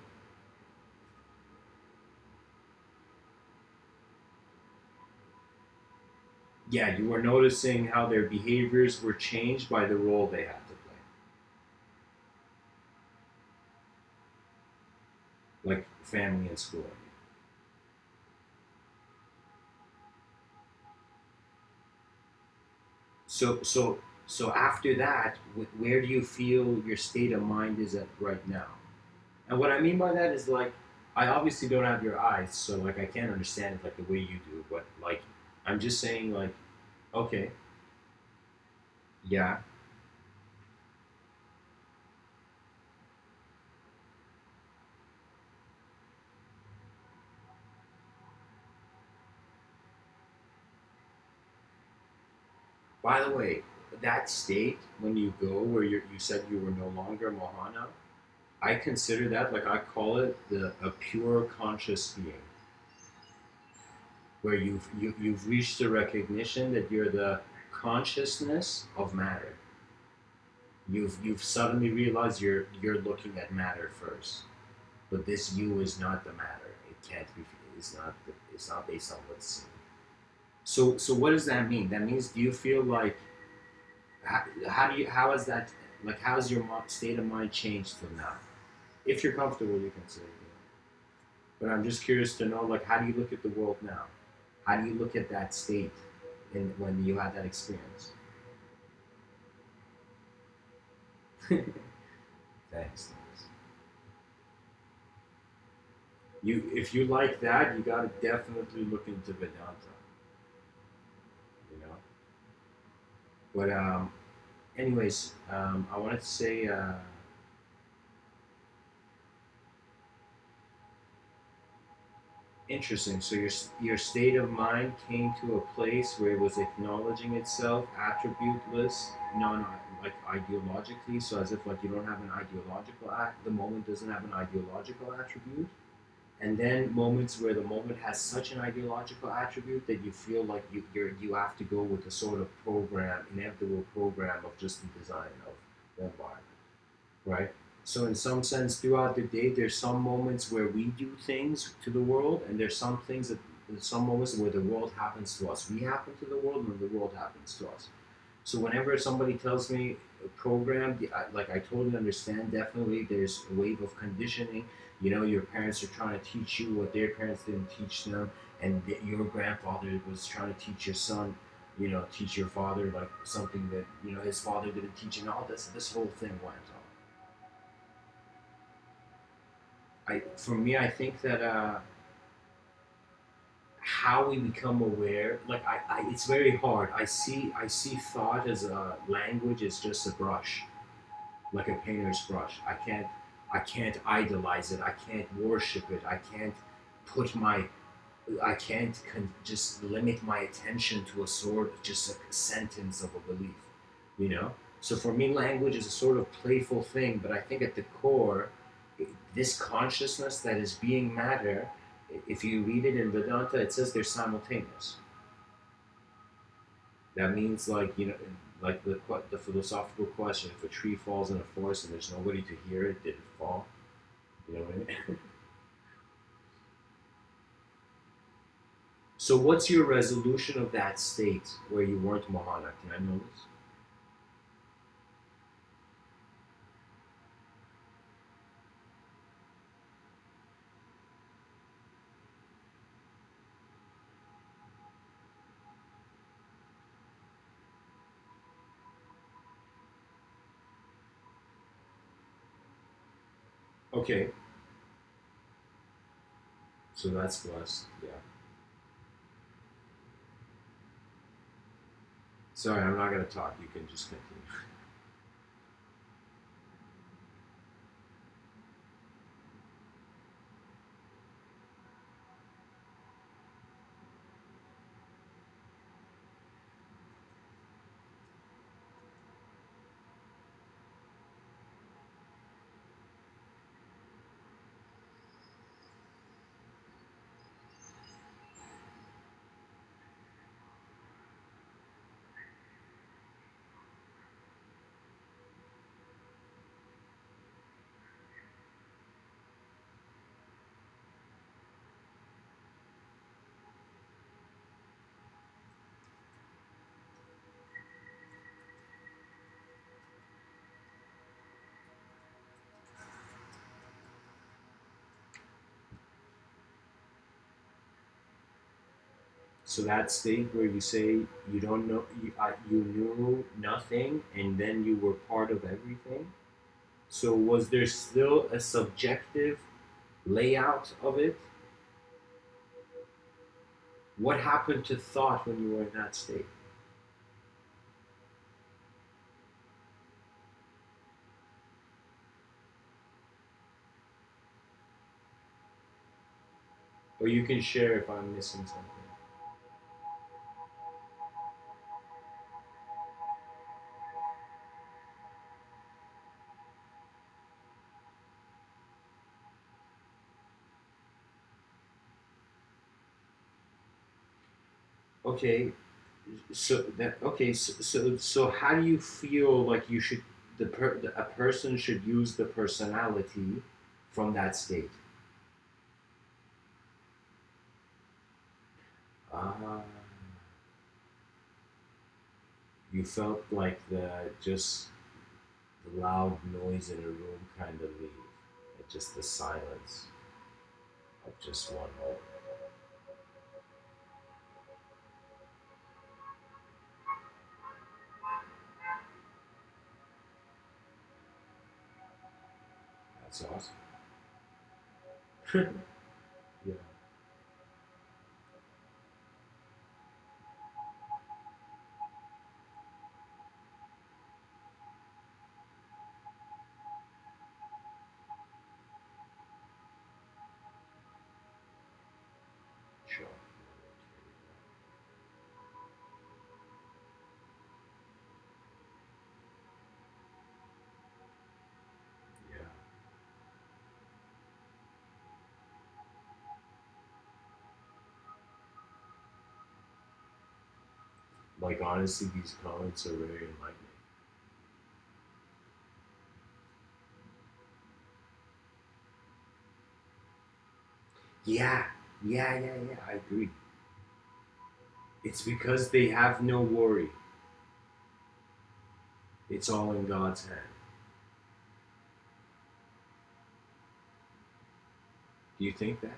S1: Yeah, you were noticing how their behaviors were changed by the role they had to play, like family and school. So after that, where do you feel your state of mind is at right now? And what I mean by that is, like, I obviously don't have your eyes, so like I can't understand it like the way you do. But like, I'm just saying, like, okay, yeah. By the way, that state when you go where you said you were no longer Mohana, I consider that, like, I call it a pure conscious being,
S2: where you've reached the recognition that you're the consciousness of matter. You've suddenly realized you're looking at matter first, but this you is not the matter. It can't be. It's not based on what's seen. So what does that mean? That means, do you feel like, how has that, like, how's your state of mind changed from now? If you're comfortable, you can say it. But I'm just curious to know, like, how do you look at the world now? How do you look at that state when you had that experience? Thanks. Thanks. If you like that, you gotta definitely look into Vedanta. You know. But anyways, I wanted to say. Interesting. So your state of mind came to a place where it was acknowledging itself attributeless, like ideologically. So as if like you don't have an ideological the moment doesn't have an ideological attribute. And then moments where the moment has such an ideological attribute that you feel like you have to go with a sort of inevitable program of just the design of the environment, right? So in some sense, throughout the day, there's some moments where we do things to the world, and there's some moments where the world happens to us. We happen to the world, and the world happens to us. So whenever somebody tells me a program, like I totally understand. Definitely, there's a wave of conditioning. You know, your parents are trying to teach you what their parents didn't teach them, and your grandfather was trying to teach your son. You know, teach your father like something that his father didn't teach, and all this whole thing went on. For me, I think that how we become aware, like it's very hard. I see thought as a language is just a brush, like a painter's brush. I can't idolize it. I can't worship it. I can't just limit my attention to a sort of just a sentence of a belief, you know? So for me, language is a sort of playful thing, but I think at the core, this consciousness that is being matter, if you read it in Vedanta, it says they're simultaneous. That means, like, like the philosophical question: if a tree falls in a forest and there's nobody to hear it, did it fall? You know what I mean? So, what's your resolution of that state where you weren't Mohana? Can I know this? Okay, so that's blessed. Yeah. Sorry, I'm not gonna talk. You can just continue. So that state where you say you don't know, you knew nothing, and then you were part of everything. So was there still a subjective layout of it? What happened to thought when you were in that state? Or you can share if I'm missing something.
S1: Okay, so how do you feel like you should a person should use the personality from that state? Ah, you felt like just the loud noise in a room kind of leave, and just the silence of just one moment. That's awesome. Yeah, sure. Yeah, like honestly, these comments are very enlightening. Yeah, yeah. I agree. It's because they have no worry. It's all in God's hand. Do you think that?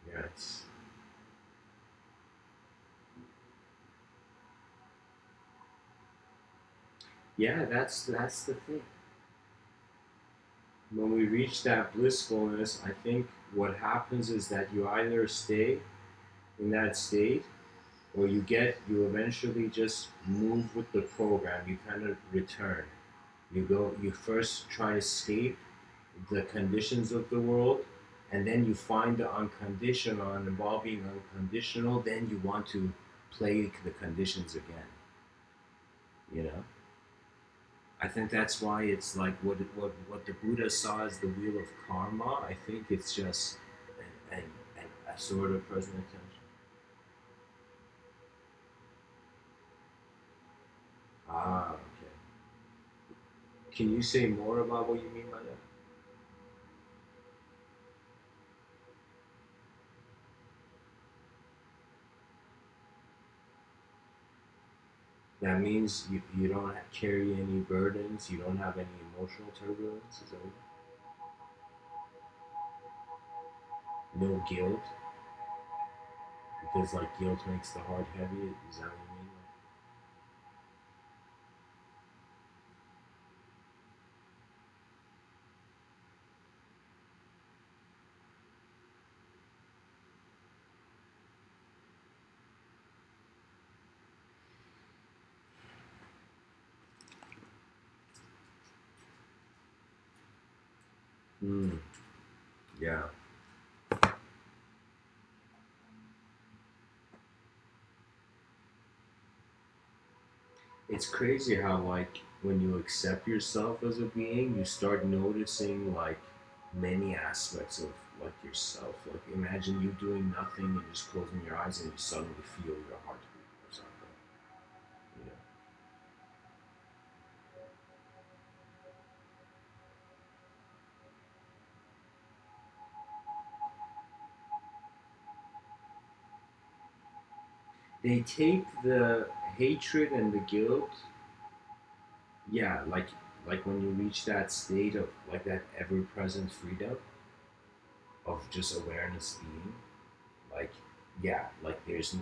S1: Yes. Yeah, that's the thing. When we reach that blissfulness, I think what happens is that you either stay in that state or you eventually just move with the program. You kind of return. You first try to escape the conditions of the world, and then you find the unconditional, and involved being unconditional, then you want to play the conditions again. You know? I think that's why it's like what the Buddha saw as the wheel of karma. I think it's just an a sort of present attention. Ah, okay. Can you say more about what you mean by that? That means you don't carry any burdens, you don't have any emotional turbulence, is that what? No guilt, because like guilt makes the heart heavy, is that what you mean? Yeah. It's crazy how like when you accept yourself as a being, you start noticing like many aspects of like yourself. Like imagine you doing nothing and just closing your eyes and you suddenly feel your heartbeat or something. You they tape the hatred and the guilt. Yeah, like when you reach that state of like that ever present freedom of just awareness being, like yeah, like there's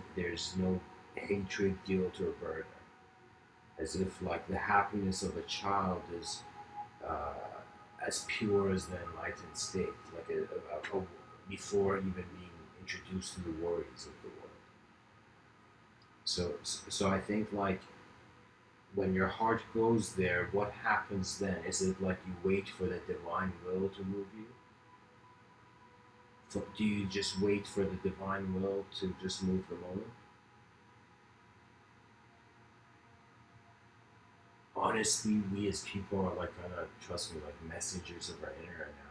S1: no hatred, guilt, or burden. As if like the happiness of a child is uh, as pure as the enlightened state, like before even being introduced to the worries of the world. So I think like when your heart goes there, what happens then? Is it like you wait for the divine will to move you? Do you just wait for the divine will to just move the moment? Honestly, we as people are like kind of, trust me, like messengers of our inner now.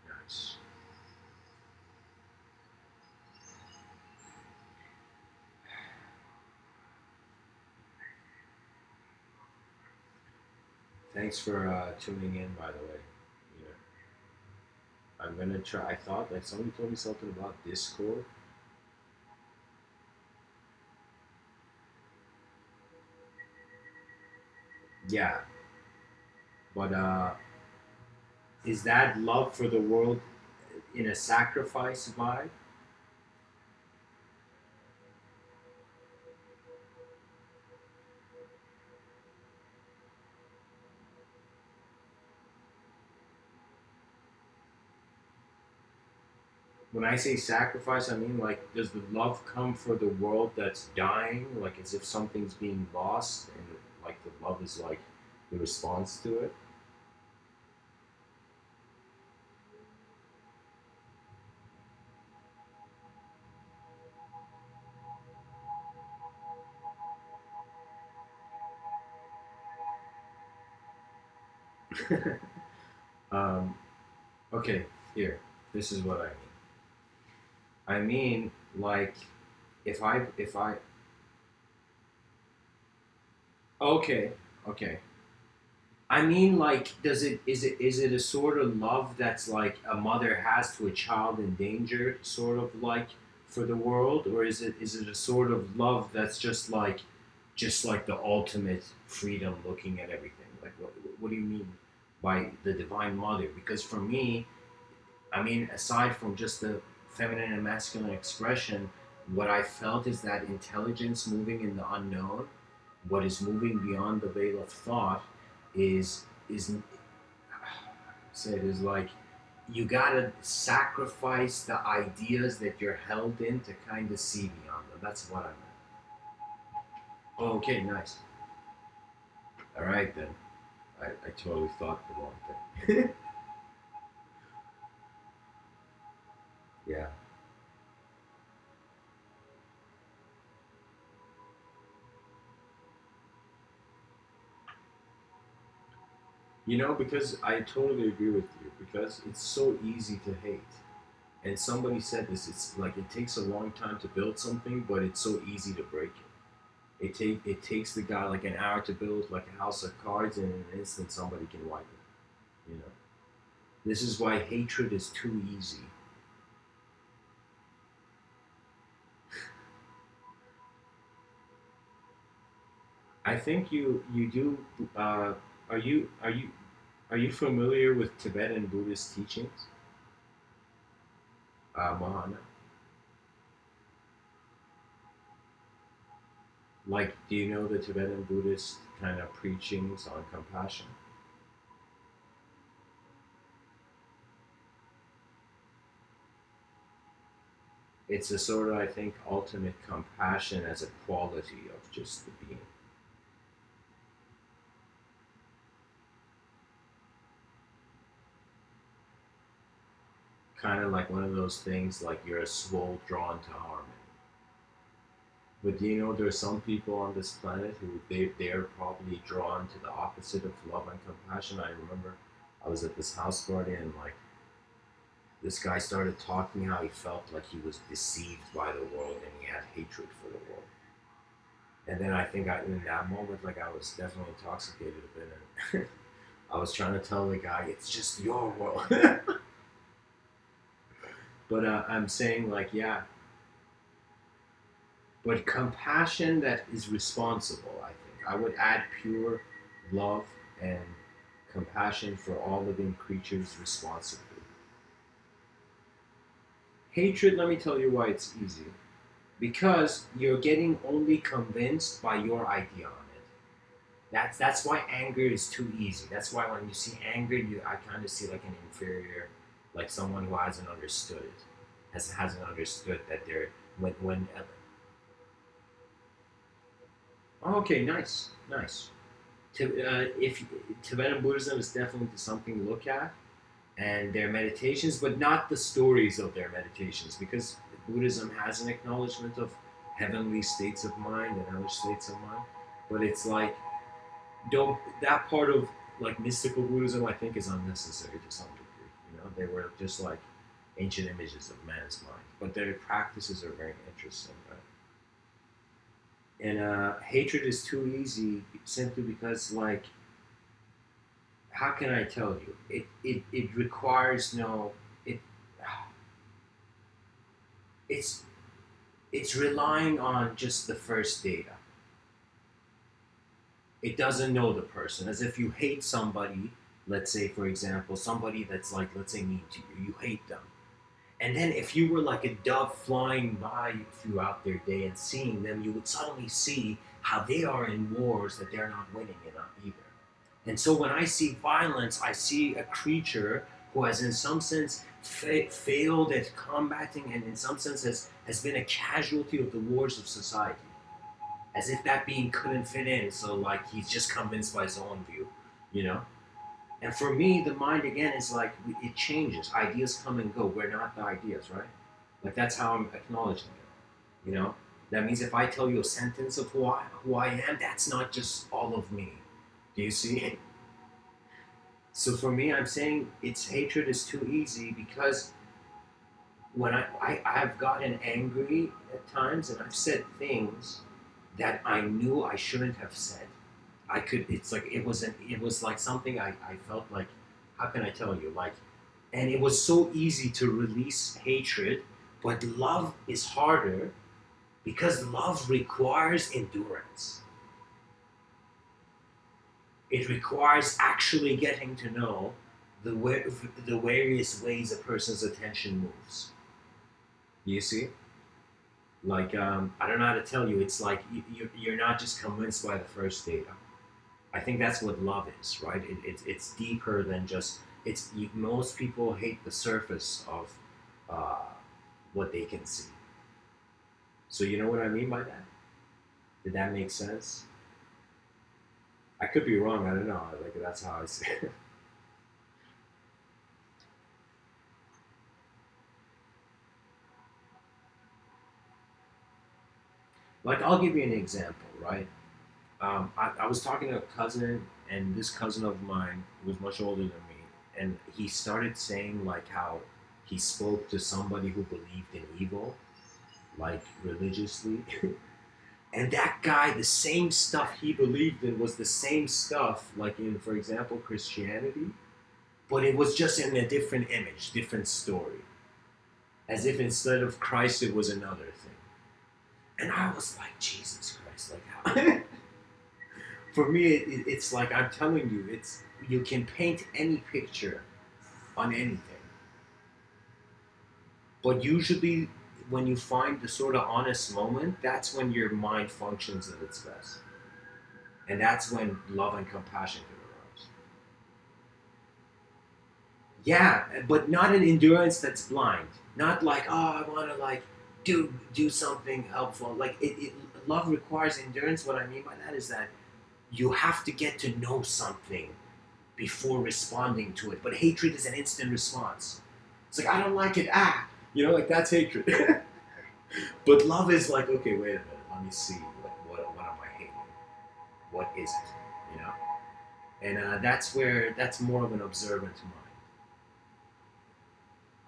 S1: Nice. Thanks for tuning in, by the way. You know, I'm gonna try. I thought like somebody told me something about Discord. Yeah, but is that love for the world in a sacrifice vibe? When I say sacrifice, I mean like, does the love come for the world that's dying, like as if something's being lost, and like the love is like the response to it? um, okay, here. This is what I mean. I mean, like, if I, okay, okay. I mean, like, is it a sort of love that's like a mother has to a child in danger, sort of like for the world, or is it a sort of love that's just like the ultimate freedom, looking at everything? Like, what do you mean by the divine mother? Because for me, I mean, aside from just the feminine and masculine expression, what I felt is that intelligence moving in the unknown, what is moving beyond the veil of thought, is said is like, you gotta sacrifice the ideas that you're held in to kind of see beyond them. That's what I meant. Oh, okay, nice. All right then. I totally thought the wrong thing. Yeah. Because I totally agree with you, because it's so easy to hate. And somebody said this, it's like it takes a long time to build something, but it's so easy to break it. It takes the guy like an hour to build like a house of cards, and in an instant somebody can wipe it. This is why hatred is too easy. I think you do. Are you familiar with Tibetan Buddhist teachings, Mahana? Like, do you know the Tibetan Buddhist kind of preachings on compassion? It's a sort of, I think, ultimate compassion as a quality of just the being. Kind of like one of those things, like you're a soul drawn to harmony. But do you know there's some people on this planet who they're probably drawn to the opposite of love and compassion? I remember I was at this house party, and like this guy started talking how he felt like he was deceived by the world and he had hatred for the world. And then I think in that moment, like I was definitely intoxicated a bit, and I was trying to tell the guy, it's just your world. But I'm saying like, yeah, but compassion that is responsible, I think. I would add pure love and compassion for all living creatures responsibly. Hatred, let me tell you why it's easy. Because you're getting only convinced by your idea on it. That's why anger is too easy. That's why when you see anger, I kind of see like an inferior, like someone who hasn't understood it, hasn't understood that they're when. Oh, okay, nice, nice. If Tibetan Buddhism is definitely something to look at, and their meditations, but not the stories of their meditations, because Buddhism has an acknowledgement of heavenly states of mind and other states of mind, but it's like don't that part of like mystical Buddhism I think is unnecessary to some degree. They were just like ancient images of man's mind, but their practices are very interesting, right? And hatred is too easy simply because like how can I tell you? It requires no it it's it's relying on just the first data. It doesn't know the person. As if you hate somebody, let's say for example, somebody that's like let's say mean to you, you hate them. And then if you were like a dove flying by throughout their day and seeing them, you would suddenly see how they are in wars that they're not winning in either. And so when I see violence, I see a creature who has, in some sense, failed at combating and, in some sense, has been a casualty of the wars of society. As if that being couldn't fit in, so like he's just convinced by his own view, you know? And for me, the mind again is like it changes. Ideas come and go. We're not the ideas, right? Like that's how I'm acknowledging it. That means if I tell you a sentence of who I am, that's not just all of me. Do you see? So for me, I'm saying it's hatred is too easy because when I've gotten angry at times and I've said things that I knew I shouldn't have said. I could. It's like it was like something I felt like. How can I tell you? Like, and it was so easy to release hatred, but love is harder because love requires endurance. It requires actually getting to know the the various ways a person's attention moves. You see? Like, I don't know how to tell you. It's like you're not just convinced by the first data. I think that's what love is, right? It's deeper than just. Most people hate the surface of uh, what they can see. So you know what I mean by that? Did that make sense? I could be wrong. I don't know. Like that's how I see it. Like I'll give you an example, right? I was talking to a cousin, and this cousin of mine was much older than me, and he started saying like how he spoke to somebody who believed in evil, like religiously, and that guy, the same stuff he believed in was the same stuff, like in, for example, Christianity, but it was just in a different image, different story, as if instead of Christ, it was another thing. And I was like, Jesus Christ, like how? For me, it's like I'm telling you, it's you can paint any picture on anything, but usually when you find the sort of honest moment, that's when your mind functions at its best, and that's when love and compassion can arise. Yeah, but not an endurance that's blind. Not like I want to like do something helpful. Like love requires endurance. What I mean by that is that you have to get to know something before responding to it. But hatred is an instant response. It's like, I don't like it, like that's hatred. But love is like, okay, wait a minute, let me see, what am I hating? What is it? And that's more of an observant mind.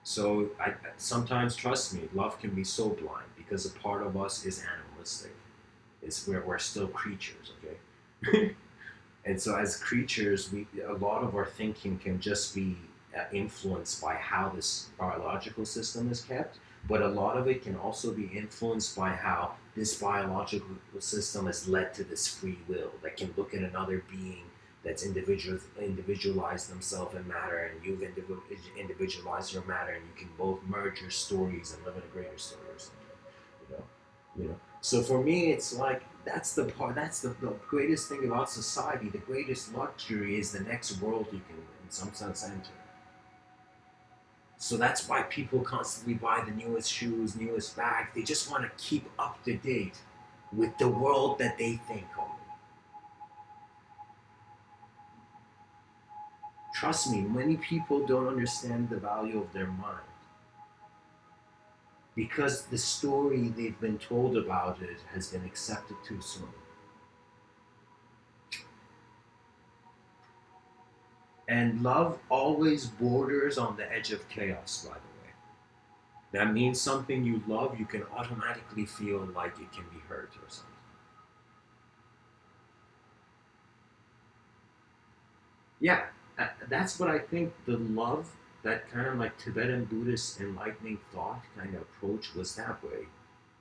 S1: So sometimes, trust me, love can be so blind because a part of us is animalistic. It's where we're still creatures, okay? And so as creatures, a lot of our thinking can just be
S2: influenced by how this biological system is kept, but a lot of it can also be influenced by how this biological system has led to this free will that can look at another being that's individualized themselves in matter, and you've individualized your matter, and you can both merge your stories and live in a greater story or something. You know, So for me, it's like that's the part. That's the greatest thing about society. The greatest luxury is the next world you can, in some sense, enter. So that's why people constantly buy the newest shoes, newest bag. They just want to keep up to date with the world that they think of. Trust me, many people don't understand the value of their mind because the story they've been told about it has been accepted too soon. And love always borders on the edge of chaos, by the way. That means something you love, you can automatically feel like it can be hurt or something. Yeah, that's what I think the love, that kind of like Tibetan Buddhist enlightening thought kind of approach was that way.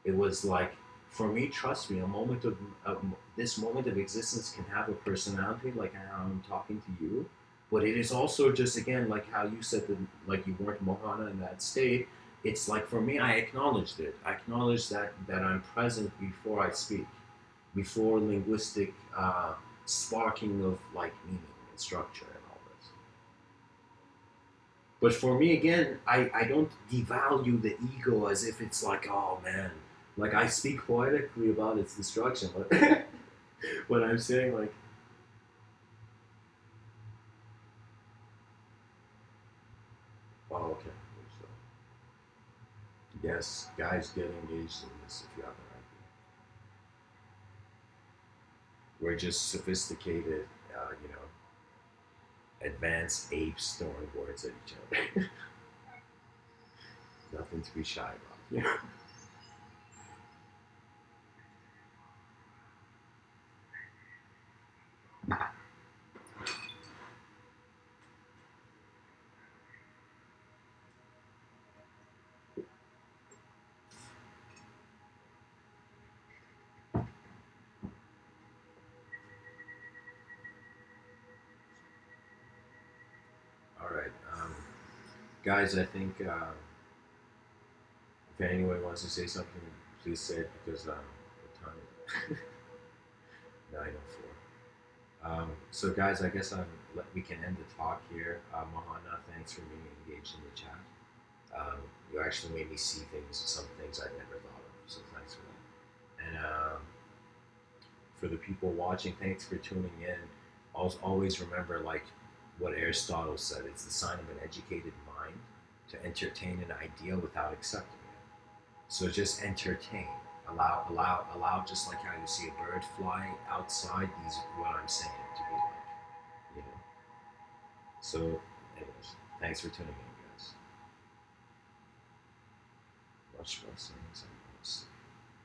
S2: It was like, for me, trust me, this moment of existence can have a personality, like how I'm talking to you, but it is also just again like how you said that, like you weren't Mohana in that state. It's like for me, I acknowledged it. I acknowledged that I'm present before I speak, before linguistic sparking of like meaning and structure and all this. But for me, again, I don't devalue the ego as if it's like, oh man, like I speak poetically about its destruction. But what I'm saying, like, oh, okay. So, yes, guys, get engaged in this if you have an idea. We're just sophisticated, advanced apes throwing words at each other. Nothing to be shy about. Yeah. All right, guys. I think if anyone wants to say something, please say it because the time 9:04. So, guys, I guess we can end the talk here. Mahana, thanks for being engaged in the chat. You actually made me see some things I'd never thought of. So, thanks for that. And for the people watching, thanks for tuning in. Always remember, like what Aristotle said, it's the sign of an educated mind to entertain an idea without accepting it. So just entertain. Allow, just like how you see a bird fly outside, these what I'm saying to be like, you know. So, anyways, thanks for tuning in, guys. Much blessings and